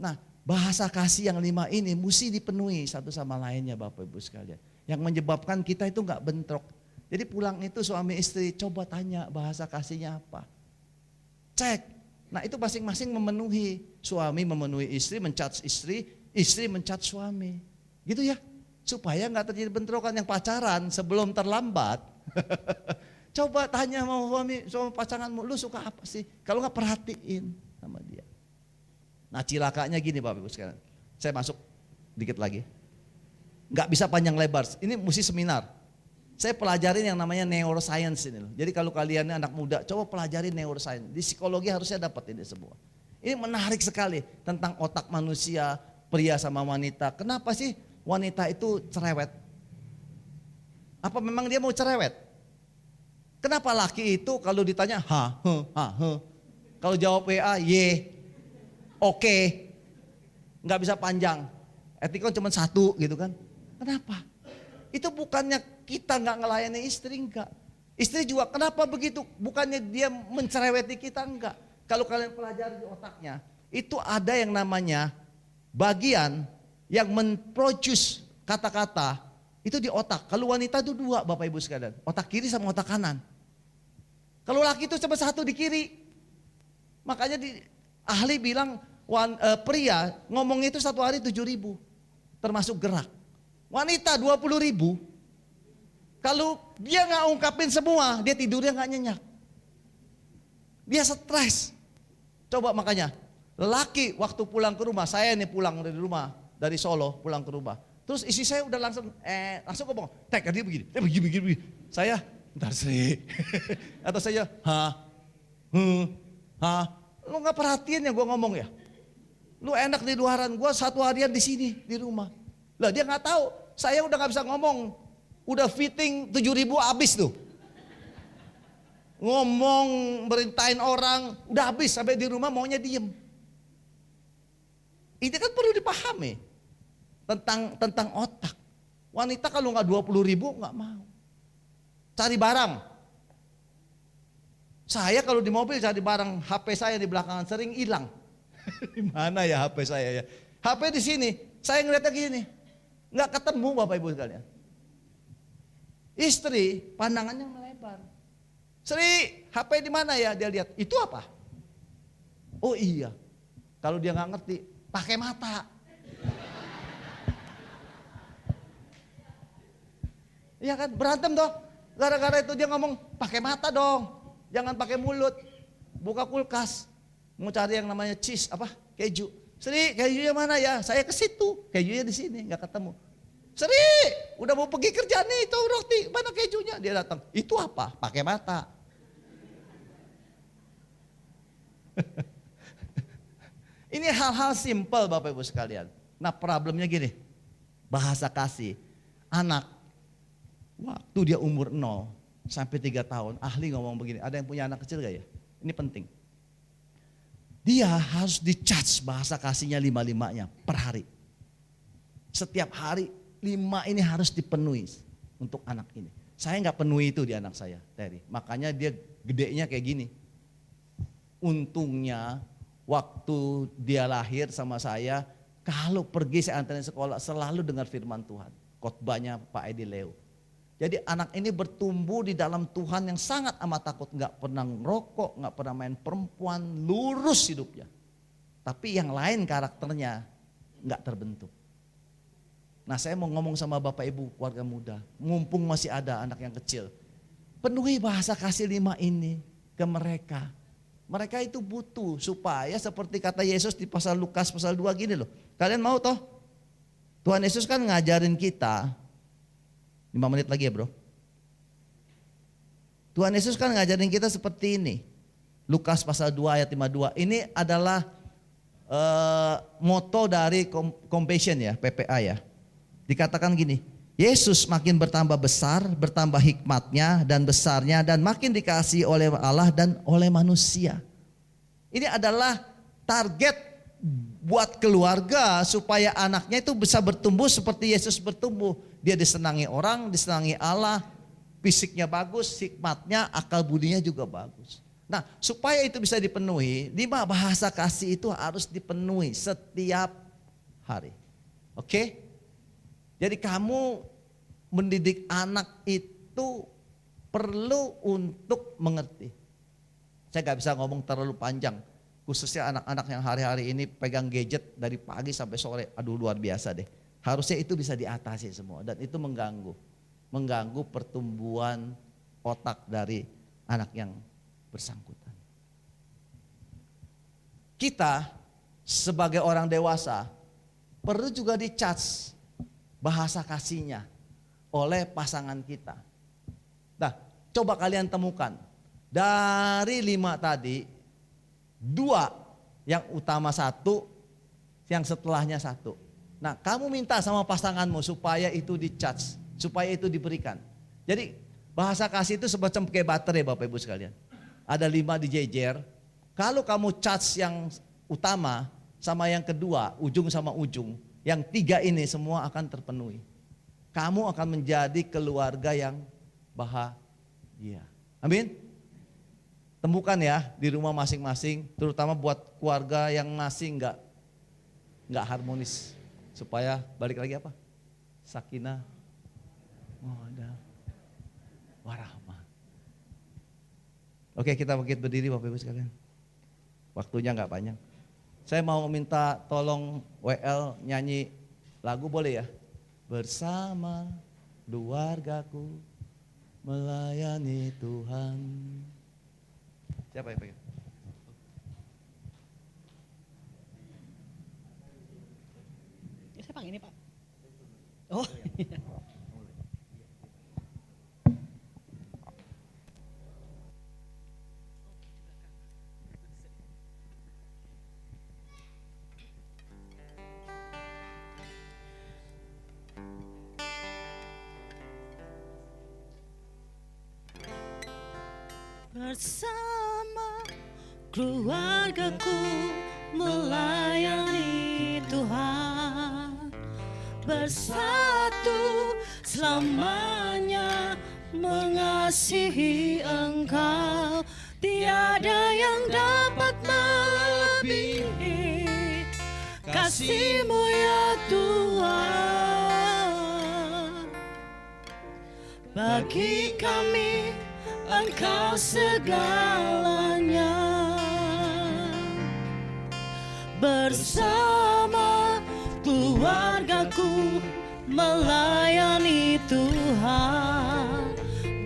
Nah, bahasa kasih yang 5 ini mesti dipenuhi satu sama lainnya Bapak Ibu sekalian. Yang menyebabkan kita itu nggak bentrok. Jadi pulang itu suami istri coba tanya bahasa kasihnya apa. Cek. Nah itu masing-masing memenuhi. Suami memenuhi istri, mencat istri, istri mencat suami. Gitu ya. Supaya nggak terjadi bentrokan yang pacaran sebelum terlambat. Coba tanya sama suami, sama pasanganmu, lu suka apa sih? Kalau nggak perhatiin sama dia. Nah cilakanya gini Bapak Ibu sekalian. Saya masuk dikit lagi. Nggak bisa panjang lebar. Ini mesti seminar. Saya pelajarin yang namanya neuroscience ini loh. Jadi kalau kalian anak muda, coba pelajarin neuroscience. Di psikologi harusnya dapat ini semua. Ini menarik sekali tentang otak manusia, pria sama wanita. Kenapa sih wanita itu cerewet? Apa memang dia mau cerewet? Kenapa laki itu kalau ditanya ha, kalau jawab WA, ye, oke, nggak bisa panjang. Etikon cuma 1 gitu kan. Kenapa? Itu bukannya kita nggak ngelayani istri, enggak. Istri juga kenapa begitu? Bukannya dia mencereweti kita, enggak. Kalau kalian pelajari di otaknya, itu ada yang namanya bagian yang memproduce kata-kata itu di otak. Kalau wanita itu 2 Bapak Ibu sekalian, otak kiri sama otak kanan. Kalau laki itu cuma 1 di kiri. Makanya ahli bilang pria ngomong itu 1 hari 7.000 termasuk gerak. Wanita 20.000. Kalau dia nggak ungkapin semua, dia tidurnya nggak nyenyak. Dia stres. Coba makanya, lelaki waktu pulang ke rumah, saya nih pulang dari rumah, dari Solo pulang ke rumah. Terus istri saya udah langsung ngomong, tek dia begini, begini. Saya, ntar sih. Atau saya, lu nggak perhatiin yang gue ngomong ya? Lu enak di luaran, gue 1 harian di sini, di rumah. Lah dia nggak tahu, saya udah nggak bisa ngomong, udah fitting 7.000 habis tuh. Ngomong, merintahin orang, udah habis sampai di rumah maunya diem. Ini kan perlu dipahami tentang otak. Wanita kalau nggak 20.000 nggak mau. Cari barang. Saya kalau di mobil cari barang, HP saya di belakangan sering hilang. Di mana ya HP saya ya? HP di sini, saya ngeliatnya gini. Nggak ketemu Bapak Ibu sekalian. Istri pandangannya melebar. Sri, HP di mana ya? Dia lihat, itu apa? Oh iya. Kalau dia nggak ngerti, pakai mata. Iya kan, berantem dong. Gara-gara itu dia ngomong, pakai mata dong. Jangan pakai mulut. Buka kulkas. Mau cari yang namanya cheese, keju. Sri, kejunya mana ya? Saya ke situ. Kejunya di sini, nggak ketemu. Sri, udah mau pergi kerja nih, itu roti, mana kejunya? Dia datang. Itu apa? Pakai mata. Ini hal-hal simpel Bapak Ibu sekalian. Nah problemnya gini, bahasa kasih. Anak, waktu dia umur 0 sampai 3 tahun, ahli ngomong begini, ada yang punya anak kecil gak ya? Ini penting. Dia harus di-charge bahasa kasihnya 5-5-nya per hari. Setiap hari 5 ini harus dipenuhi untuk anak ini. Saya nggak penuhi itu di anak saya, Terry. Makanya dia gedenya kayak gini. Untungnya waktu dia lahir sama saya, kalau pergi saya anterin sekolah selalu dengar firman Tuhan. Khotbahnya Pak Edi Leo. Jadi anak ini bertumbuh di dalam Tuhan yang sangat amat takut. Gak pernah ngerokok, gak pernah main perempuan, lurus hidupnya. Tapi yang lain karakternya gak terbentuk. Nah saya mau ngomong sama Bapak Ibu keluarga muda. Mumpung masih ada anak yang kecil. Penuhi bahasa kasih 5 ini ke mereka. Mereka itu butuh supaya seperti kata Yesus di pasal Lukas pasal 2 gini loh. Kalian mau toh? Tuhan Yesus kan ngajarin kita. 5 menit lagi ya bro. Tuhan Yesus kan ngajarin kita seperti ini. Lukas pasal 2 ayat 52. Ini adalah moto dari Compassion ya, PPA ya. Dikatakan gini. Yesus makin bertambah besar, bertambah hikmatnya dan besarnya dan makin dikasihi oleh Allah dan oleh manusia. Ini adalah target buat keluarga supaya anaknya itu bisa bertumbuh seperti Yesus bertumbuh. Dia disenangi orang, disenangi Allah, fisiknya bagus, hikmatnya, akal budinya juga bagus. Nah supaya itu bisa dipenuhi, 5 bahasa kasih itu harus dipenuhi setiap hari. Oke? Jadi kamu mendidik anak itu perlu untuk mengerti. Saya gak bisa ngomong terlalu panjang. Khususnya anak-anak yang hari-hari ini pegang gadget dari pagi sampai sore. Aduh luar biasa deh. Harusnya itu bisa diatasi semua. Dan itu mengganggu. Mengganggu pertumbuhan otak dari anak yang bersangkutan. Kita sebagai orang dewasa perlu juga di-charge bahasa kasihnya oleh pasangan kita. Nah, coba kalian temukan. Dari 5 tadi, 2 yang utama 1, yang setelahnya 1. Nah, kamu minta sama pasanganmu supaya itu di-charge, supaya itu diberikan. Jadi, bahasa kasih itu semacam kayak baterai Bapak Ibu sekalian. Ada 5 dijejer. Kalau kamu charge yang utama sama yang kedua, ujung sama ujung, yang 3 ini semua akan terpenuhi. Kamu akan menjadi keluarga yang bahagia. Amin. Temukan ya di rumah masing-masing, terutama buat keluarga yang masih nggak harmonis, supaya balik lagi apa? Sakinah, mawaddah, warahmah. Oke, kita bangkit berdiri Bapak Ibu sekalian. Waktunya nggak banyak. Saya mau minta tolong WL nyanyi lagu boleh ya? Bersama keluargaku melayani Tuhan. Siapa yang pengen? Saya pakai ini Pak. Oh. Bersama keluargaku melayani Tuhan, bersatu selamanya mengasihi Engkau. Tiada yang dapat melebihi kasih-Mu ya Tuhan. Bagi kami Engkau segalanya. Bersama keluargaku melayani Tuhan,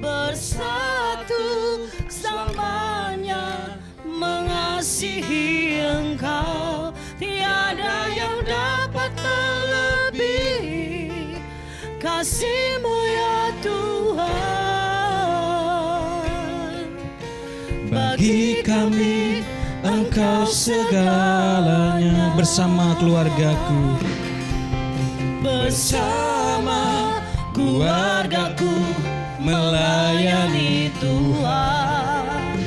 bersatu selamanya mengasihi Engkau. Tiada yang dapat melebihi kasih-Mu ya Tuhan. Bagi kami Engkau segalanya, bersama keluargaku, bersama keluargaku melayani Tuhan,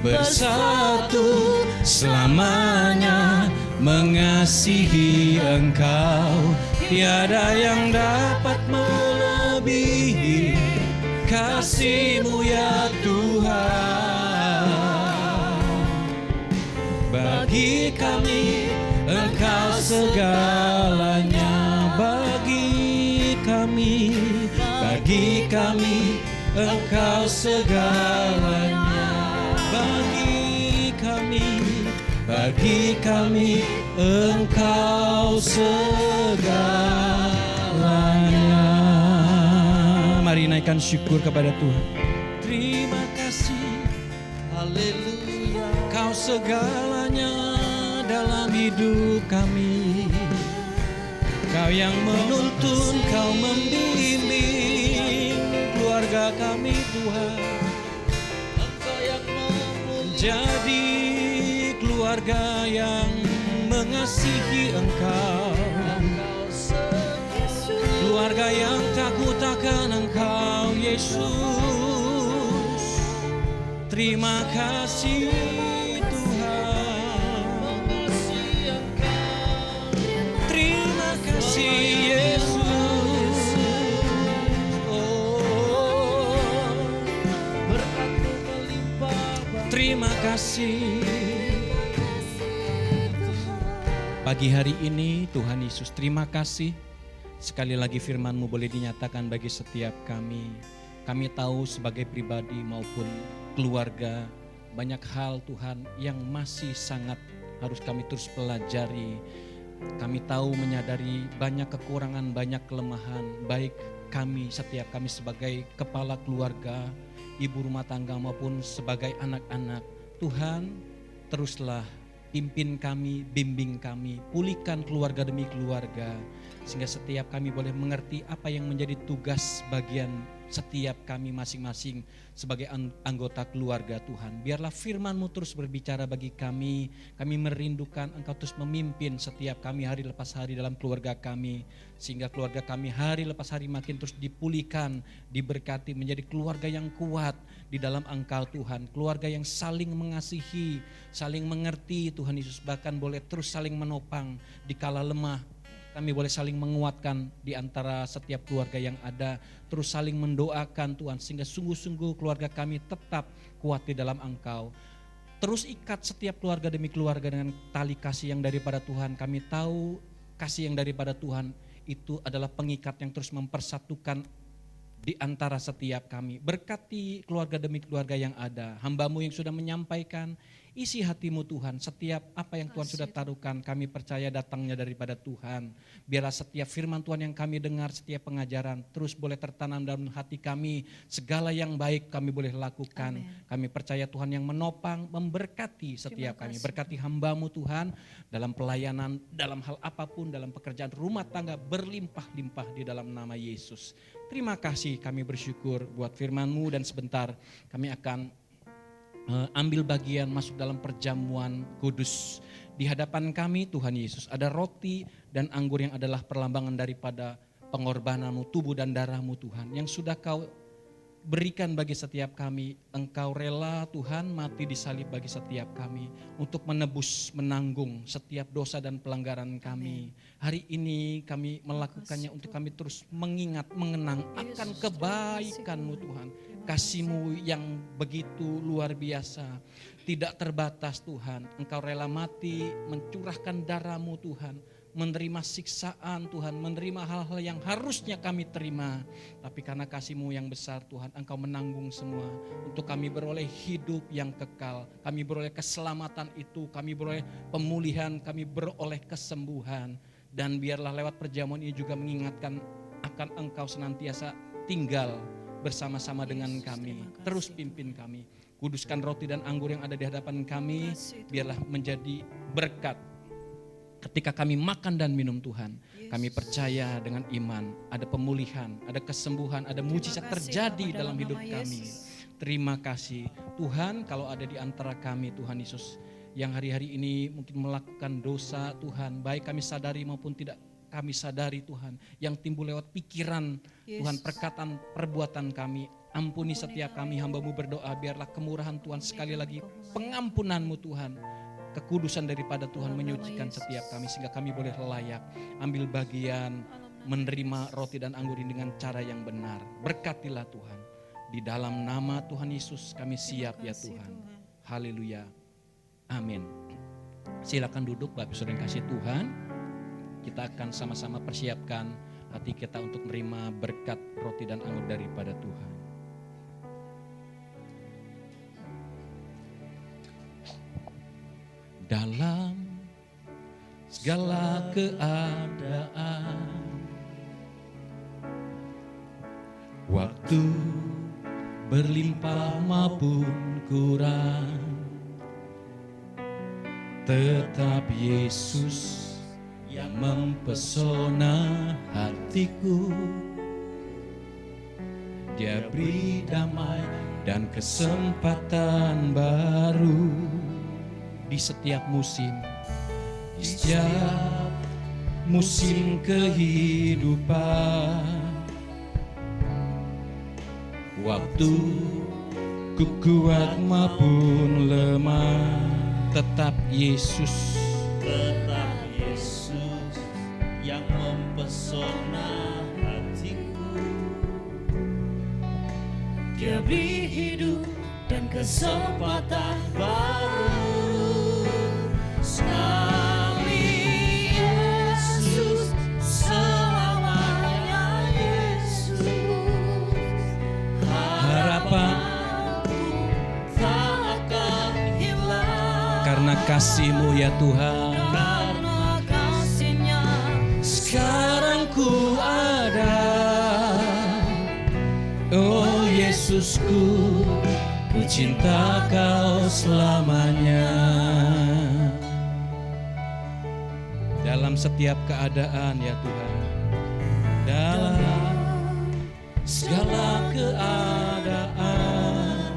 bersatu selamanya mengasihi Engkau. Tiada yang dapat melebihi kasih-Mu ya Tuhan. Bagi kami Engkau segalanya, bagi kami Engkau segalanya, bagi kami Engkau segalanya. Mari naikkan syukur kepada Tuhan. Terima kasih, haleluya, Kau segalanya dalam hidup kami. Kau yang menuntun, Kau membimbing keluarga kami Tuhan. Engkau yang menjadi keluarga yang mengasihi Engkau, keluarga yang takut akan Engkau Yesus. Terima kasih Tuhan, terima kasih Yesus. Oh, berkat-Mu melimpah. Terima kasih. Pagi hari ini Tuhan Yesus, terima kasih. Sekali lagi firman-Mu boleh dinyatakan bagi setiap kami. Kami tahu sebagai pribadi maupun keluarga, banyak hal Tuhan yang masih sangat harus kami terus pelajari. Kami tahu menyadari banyak kekurangan, banyak kelemahan, baik kami, setiap kami sebagai kepala keluarga, ibu rumah tangga maupun sebagai anak-anak. Tuhan, teruslah pimpin kami, bimbing kami, pulihkan keluarga demi keluarga, sehingga setiap kami boleh mengerti apa yang menjadi tugas bagian setiap kami masing-masing sebagai anggota keluarga Tuhan. Biarlah firman-Mu terus berbicara bagi kami. Kami merindukan Engkau terus memimpin setiap kami hari lepas hari dalam keluarga kami, sehingga keluarga kami hari lepas hari makin terus dipulihkan, diberkati menjadi keluarga yang kuat di dalam Engkau Tuhan. Keluarga yang saling mengasihi, saling mengerti Tuhan Yesus, bahkan boleh terus saling menopang di kala lemah. Kami boleh saling menguatkan di antara setiap keluarga yang ada, terus saling mendoakan Tuhan, sehingga sungguh-sungguh keluarga kami tetap kuat di dalam Engkau. Terus ikat setiap keluarga demi keluarga dengan tali kasih yang daripada Tuhan. Kami tahu kasih yang daripada Tuhan itu adalah pengikat yang terus mempersatukan di antara setiap kami. Berkati keluarga demi keluarga yang ada. Hamba-Mu yang sudah menyampaikan, isi hati-Mu Tuhan, setiap apa yang Tuhan sudah taruhkan, kami percaya datangnya daripada Tuhan. Biarlah setiap firman Tuhan yang kami dengar, setiap pengajaran terus boleh tertanam dalam hati kami. Segala yang baik kami boleh lakukan. Amen. Kami percaya Tuhan yang menopang, memberkati setiap kami. Berkati hamba-Mu Tuhan dalam pelayanan, dalam hal apapun, dalam pekerjaan rumah tangga, berlimpah-limpah di dalam nama Yesus. Terima kasih, kami bersyukur buat firman-Mu, dan sebentar kami akan ambil bagian masuk dalam perjamuan kudus. Di hadapan kami Tuhan Yesus ada roti dan anggur yang adalah perlambangan daripada pengorbanan-Mu, tubuh dan darah-Mu Tuhan, yang sudah Kau berikan bagi setiap kami. Engkau rela Tuhan mati di salib bagi setiap kami untuk menebus, menanggung setiap dosa dan pelanggaran kami. Hari ini kami melakukannya untuk kami terus mengingat, mengenang akan kebaikan-Mu Tuhan. Kasih-Mu yang begitu luar biasa, tidak terbatas Tuhan. Engkau rela mati, mencurahkan darah-Mu Tuhan, menerima siksaan Tuhan, menerima hal-hal yang harusnya kami terima. Tapi karena kasih-Mu yang besar Tuhan, Engkau menanggung semua untuk kami beroleh hidup yang kekal. Kami beroleh keselamatan itu, kami beroleh pemulihan, kami beroleh kesembuhan. Dan biarlah lewat perjamuan ini juga mengingatkan akan Engkau senantiasa tinggal bersama-sama dengan kami. Terus pimpin kami. Kuduskan roti dan anggur yang ada di hadapan kami, biarlah menjadi berkat. Ketika kami makan dan minum Tuhan, kami percaya dengan iman, ada pemulihan, ada kesembuhan, ada mujizat terjadi dalam hidup kami. Terima kasih Tuhan, kalau ada di antara kami Tuhan Yesus, yang hari-hari ini mungkin melakukan dosa Tuhan, baik kami sadari maupun tidak kami sadari Tuhan, yang timbul lewat pikiran Tuhan, perkataan, perbuatan kami. Ampuni setiap kami, hamba-Mu berdoa, biarlah kemurahan Tuhan, sekali lagi pengampunan-Mu Tuhan, kekudusan daripada Tuhan menyucikan setiap kami, sehingga kami boleh layak ambil bagian menerima roti dan anggur ini dengan cara yang benar. Berkatilah Tuhan, di dalam nama Tuhan Yesus kami siap ya Tuhan. Haleluya, amin. Silakan duduk Bapak Saudara yang kasih Tuhan. Kita akan sama-sama persiapkan hati kita untuk menerima berkat roti dan anggur daripada Tuhan. Dalam segala keadaan, waktu berlimpah maupun kurang, tetap Yesus yang mempesona hatiku. Dia beri damai dan kesempatan baru di setiap musim, di setiap musim kehidupan. Waktu ku kuat maupun lemah, tetap Yesus yang mempesona hatiku. Dia beri hidup dan kesempatan baru. Sekali Yesus, selamanya Yesus. harapanku Tak akan hilang karena kasih-Mu ya Tuhan. karena kasih-Nya. Sekarang ku ada, oh Yesusku, ku cinta Kau selamanya. Dalam setiap keadaan ya Tuhan, dalam segala keadaan,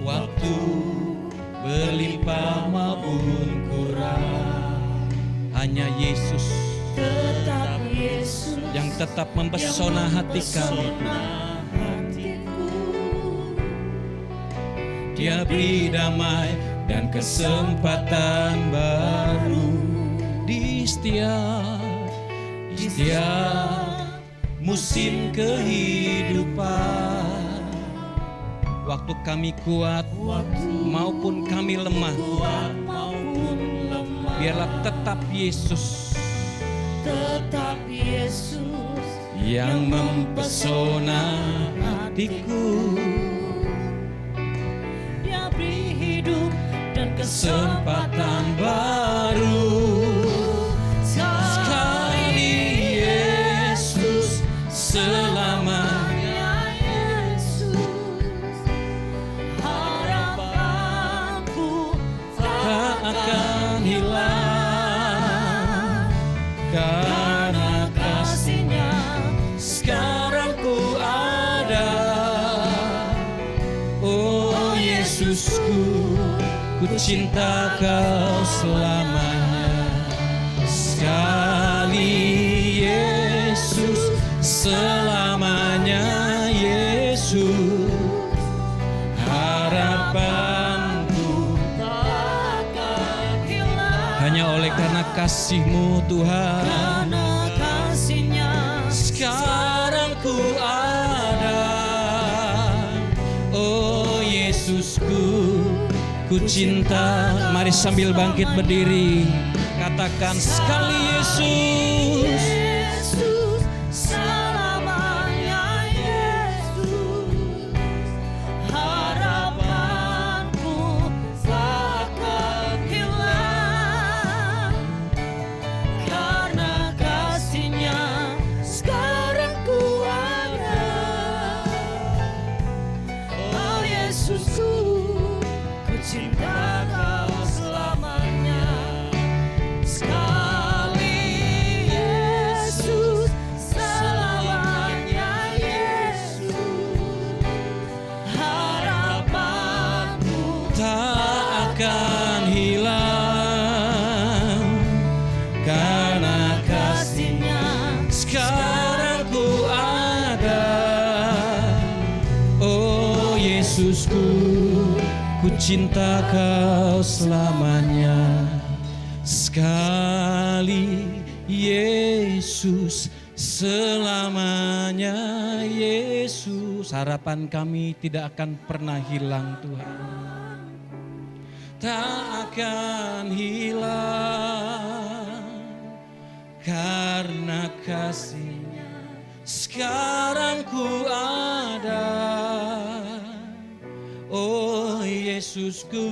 waktu berlimpah maupun kurang, hanya Yesus Tetap Yesus yang tetap mempesona hati kami. hatiku. Dia beri damai dan kesempatan baru di setiap musim kehidupan. Waktu kami kuat maupun kami lemah, biarlah tetap Yesus Tetap Yesus yang mempesona hatiku. Dia beri hidup dan Kesempatan baru sekali Yesus, selamanya Yesus. Harapanku tak akan hilang karena kasih-Nya. sekarang ku ada, oh Yesusku, ku cinta Kau selamanya. Sekali Yesus, selamanya Yesus. Harapanku Takkan hilang hanya oleh karena kasih-Mu Tuhan. karena kasih-Nya. Sekarang ku ada, oh Yesusku, ku cinta. Mari sambil bangkit berdiri, katakan sekali Yesus. Yesus, selamanya Yesus. Harapanku takkan hilang karena kasih-Nya. Yesusku, ku cinta Kau selamanya. Sekali Yesus, selamanya Yesus. Harapan kami tidak akan pernah hilang Tuhan, tak akan hilang, karena kasih-Nya sekarang ku ada. Oh Yesusku,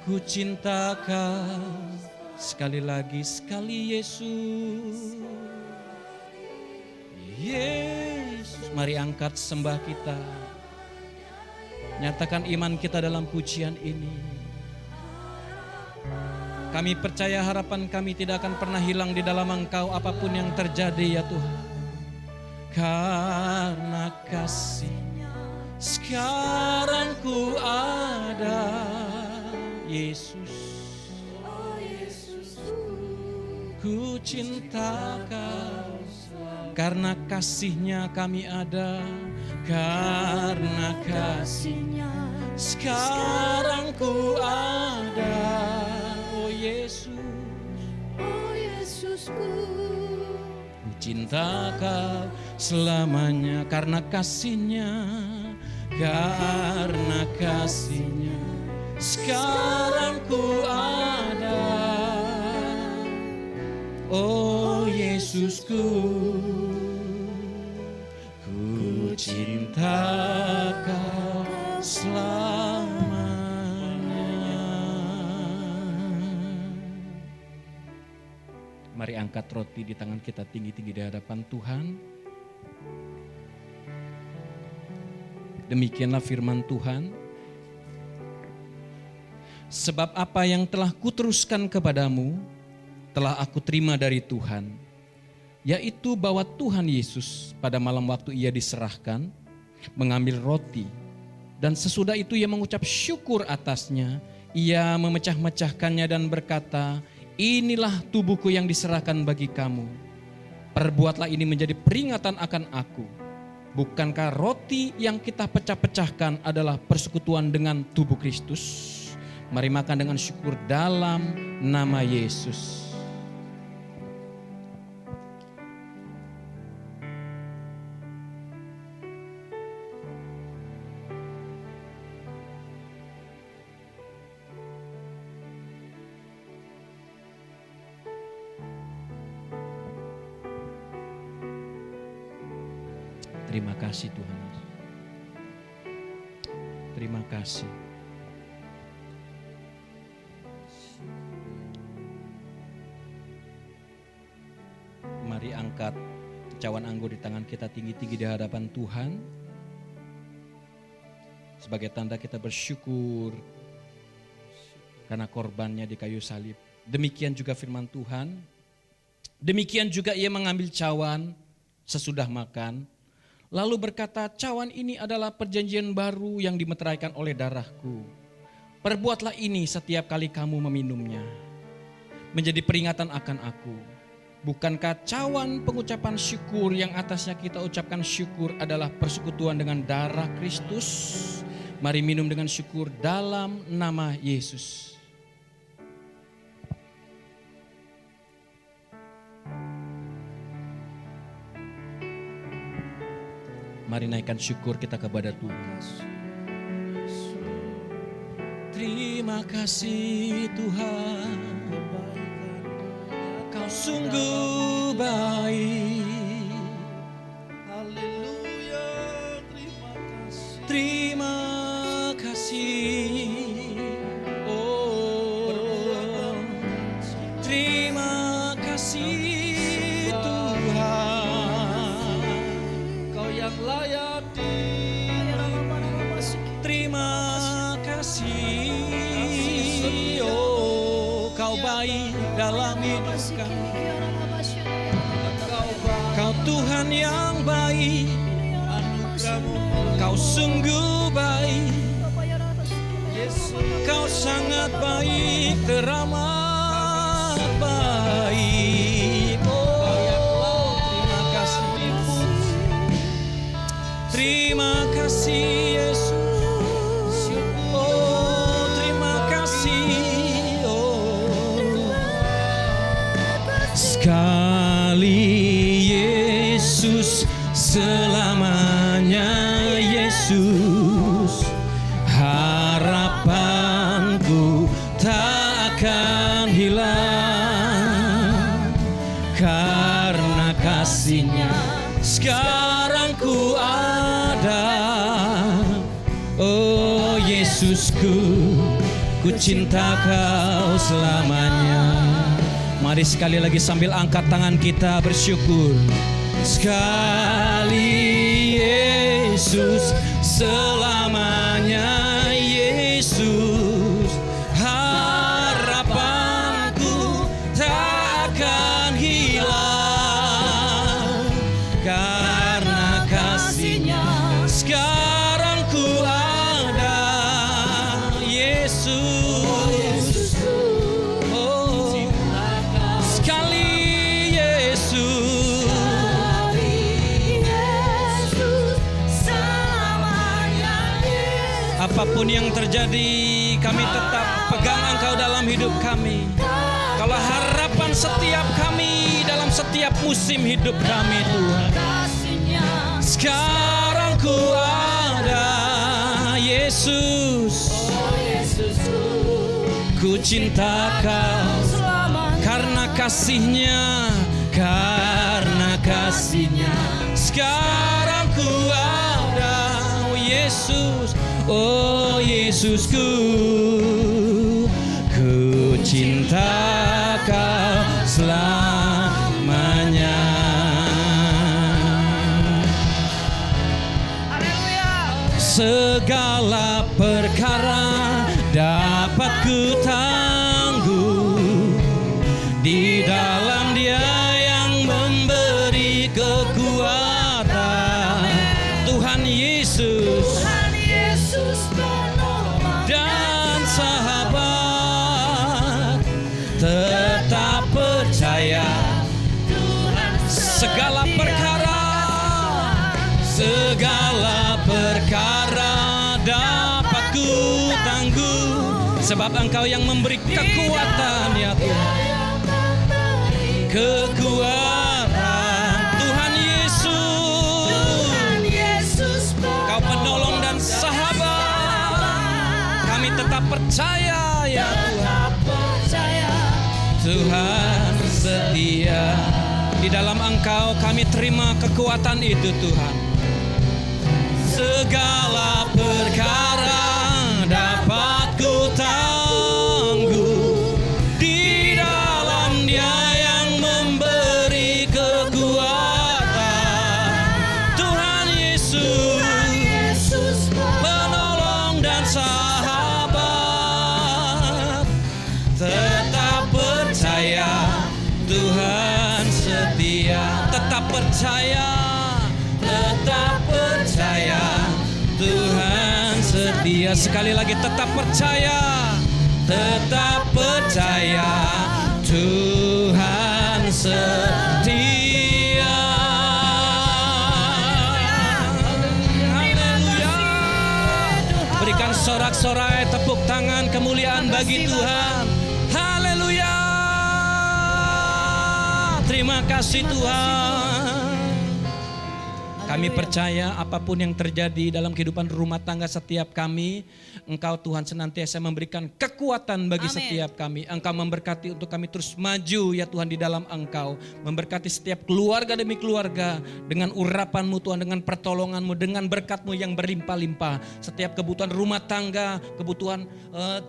ku cinta Kau. Sekali lagi, sekali Yesus. Yesus, mari angkat sembah kita. Nyatakan iman kita dalam pujian ini. Kami percaya harapan kami tidak akan pernah hilang di dalam Engkau apapun yang terjadi ya Tuhan. Karena kasih-Nya sekarang ku ada. Yesus, ku cinta Kau, karena kasih-Nya kami ada. Karena kasih-Nya sekarang ku ada. Oh Yesus, Oh Yesusku, ku cinta Kau selamanya. Karena kasih-Nya, karena kasih-Nya sekarang ku ada. Oh Yesusku, ku cinta Kau selamanya. Mari angkat roti di tangan kita tinggi-tinggi di hadapan Tuhan. Demikianlah firman Tuhan. Sebab apa yang telah kuteruskan kepadamu, telah aku terima dari Tuhan, yaitu bahwa Tuhan Yesus pada malam waktu Ia diserahkan, mengambil roti, dan sesudah itu Ia mengucap syukur atasnya, Ia memecah-mecahkannya dan berkata, inilah tubuhku yang diserahkan bagi kamu. Perbuatlah ini menjadi peringatan akan aku. Bukankah roti yang kita pecah-pecahkan adalah persekutuan dengan tubuh Kristus? Mari makan dengan syukur dalam nama Yesus. Terima kasih Tuhan. Terima kasih. Mari angkat cawan anggur di tangan kita tinggi-tinggi di hadapan Tuhan. Sebagai tanda kita bersyukur karena korbannya di kayu salib. Demikian juga firman Tuhan. Demikian juga Ia mengambil cawan sesudah makan. Lalu berkata, cawan ini adalah perjanjian baru yang dimeteraikan oleh darahku. Perbuatlah ini setiap kali kamu meminumnya, menjadi peringatan akan aku. Bukankah cawan pengucapan syukur yang atasnya kita ucapkan syukur adalah persekutuan dengan darah Kristus? Mari minum dengan syukur dalam nama Yesus. Mari naikkan syukur kita kepada Tuhan. Terima kasih Tuhan, Kau sungguh baik. Haleluya, Terima kasih. Oh, terima kasih Tuhan, Kau yang layak terima kasih. Oh, Kau baik dalam hidup kami. Kau Tuhan yang baik, Kau sungguh baik, Kau sangat baik, teramat baik. Oh, terima kasih. Terima kasih Yesus. Yesusku, ku cinta Kau selamanya. Mari sekali lagi sambil angkat tangan kita bersyukur. Sekali Yesus, selamanya Yesus, harapanku tak akan hilang, karena kasih-Nya sekarang ku ada. Yesus, oh, sekali Yesus, apapun yang terjadi, kami tetap pegang Engkau dalam hidup kami. Kalau harapan setiap kami dalam setiap musim hidup kami, Tuhan, sekarang ku ada. Yesus, ku cinta Kau karena kasih-Nya, karena kasih-Nya sekarang ku ada. Oh Yesus, oh Yesusku, ku cinta Kau selamanya. Segala perkara dapat ku tangguh di dalam Dia yang memberi kekuatan. Tuhan Yesus dan sahabat, tetap percaya segala perkara dapat ku tangguh, sebab Engkau yang memberi kekuatan, ya Tuhan. Kekuatan Tuhan Yesus, Kau penolong dan sahabat, kami tetap percaya, ya Tuhan. Tuhan setia, di dalam Engkau kami terima kekuatan itu, Tuhan. Segala perkara dapat ku tangguh di dalam Dia yang memberi kekuatan. Tuhan Yesus, penolong dan sahabat, tetap percaya, Tuhan setia. Tetap percaya, tetap percaya, Tuhan setia. Sekali lagi, tetap percaya, tetap percaya, Tuhan setia. Haleluya. Berikan sorak-sorai tepuk tangan kemuliaan bagi Tuhan. Haleluya. Terima kasih Tuhan. Kami percaya apapun yang terjadi dalam kehidupan rumah tangga setiap kami, Engkau Tuhan senantiasa memberikan kekuatan bagi setiap kami. Engkau memberkati untuk kami terus maju, ya Tuhan, di dalam Engkau. Memberkati setiap keluarga demi keluarga dengan urapan-Mu Tuhan, dengan pertolongan-Mu, dengan berkat-Mu yang berlimpah-limpah. Setiap kebutuhan rumah tangga, kebutuhan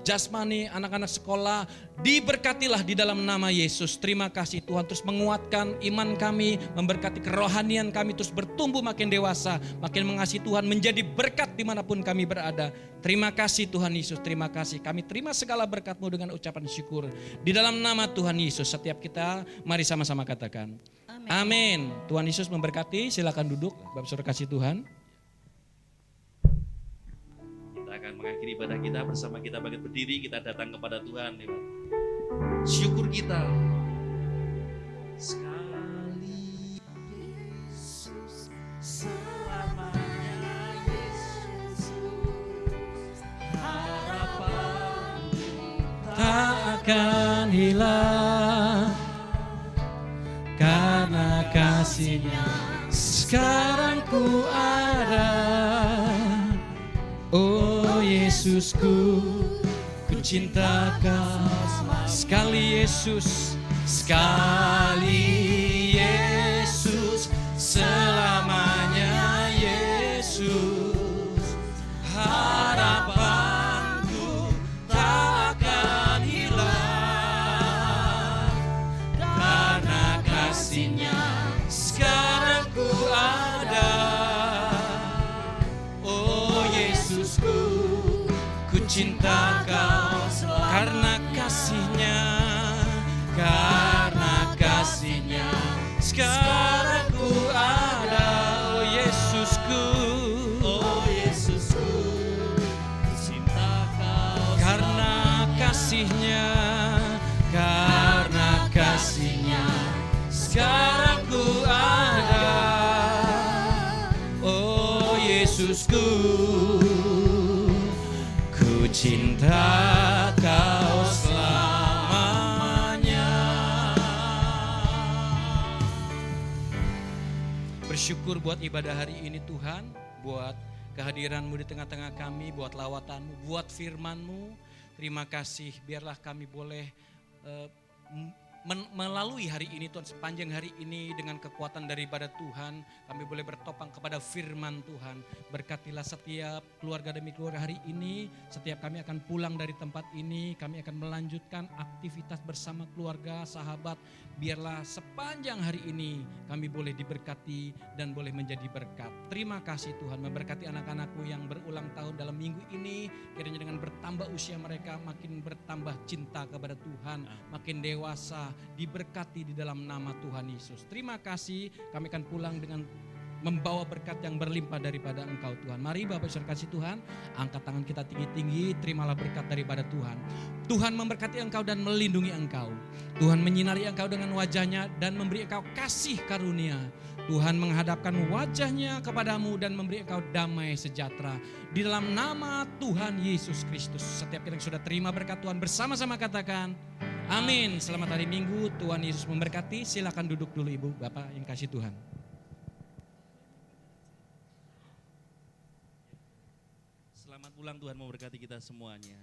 jasmani, anak-anak sekolah, diberkatilah di dalam nama Yesus. Terima kasih Tuhan, terus menguatkan iman kami, memberkati kerohanian kami terus bertumbuh makin dewasa, makin mengasihi Tuhan, menjadi berkat dimanapun kami berada. Terima kasih Tuhan Yesus, terima kasih. Kami terima segala berkat-Mu dengan ucapan syukur. Di dalam nama Tuhan Yesus, setiap kita mari sama-sama katakan amin. Tuhan Yesus memberkati, silakan duduk Bapak Saudara kasih Tuhan. Kita akan mengakhiri ibadah kita bersama kita bangkit berdiri, kita datang kepada Tuhan. Syukur kita. Sekali Yesus, selamanya Yesus, harapan Tak akan hilang karena kasih-Nya sekarang ku ada. Oh Yesusku, ku cinta Kau sekali Yesus, sekali Yesus, selamanya Yesus, harapan cinta Kau karena kasih-Nya, sekarang ku ada. Oh Yesusku, cinta Kau karena kasih-Nya, sekarang ku ada. Oh Yesusku, ku cinta Kau selamanya. Bersyukur buat ibadah hari ini Tuhan, buat kehadiran-Mu di tengah-tengah kami, buat lawatan-Mu, buat firman-Mu. Terima kasih, biarlah kami boleh melalui hari ini Tuhan, sepanjang hari ini dengan kekuatan daripada Tuhan, kami boleh bertopang kepada firman Tuhan. Berkatilah setiap keluarga demi keluarga hari ini, setiap kami akan pulang dari tempat ini, kami akan melanjutkan aktivitas bersama keluarga, sahabat. Biarlah sepanjang hari ini kami boleh diberkati dan boleh menjadi berkat. Terima kasih Tuhan, memberkati anak-anakku yang berulang tahun dalam minggu ini. Kiranya dengan bertambah usia mereka makin bertambah cinta kepada Tuhan, makin dewasa, diberkati di dalam nama Tuhan Yesus. Terima kasih, kami akan pulang dengan membawa berkat yang berlimpah daripada Engkau Tuhan. Mari Bapak Saudara kasih Tuhan, angkat tangan kita tinggi-tinggi, terimalah berkat daripada Tuhan. Tuhan memberkati engkau dan melindungi engkau. Tuhan menyinari engkau dengan wajahnya dan memberi engkau kasih karunia. Tuhan menghadapkan wajahnya kepadamu dan memberi engkau damai sejahtera. Di dalam nama Tuhan Yesus Kristus. Setiap kita yang sudah terima berkat Tuhan bersama-sama katakan amin. Selamat hari Minggu, Tuhan Yesus memberkati. Silakan duduk dulu Ibu, Bapak yang kasih Tuhan. Selamat pulang, Tuhan memberkati kita semuanya.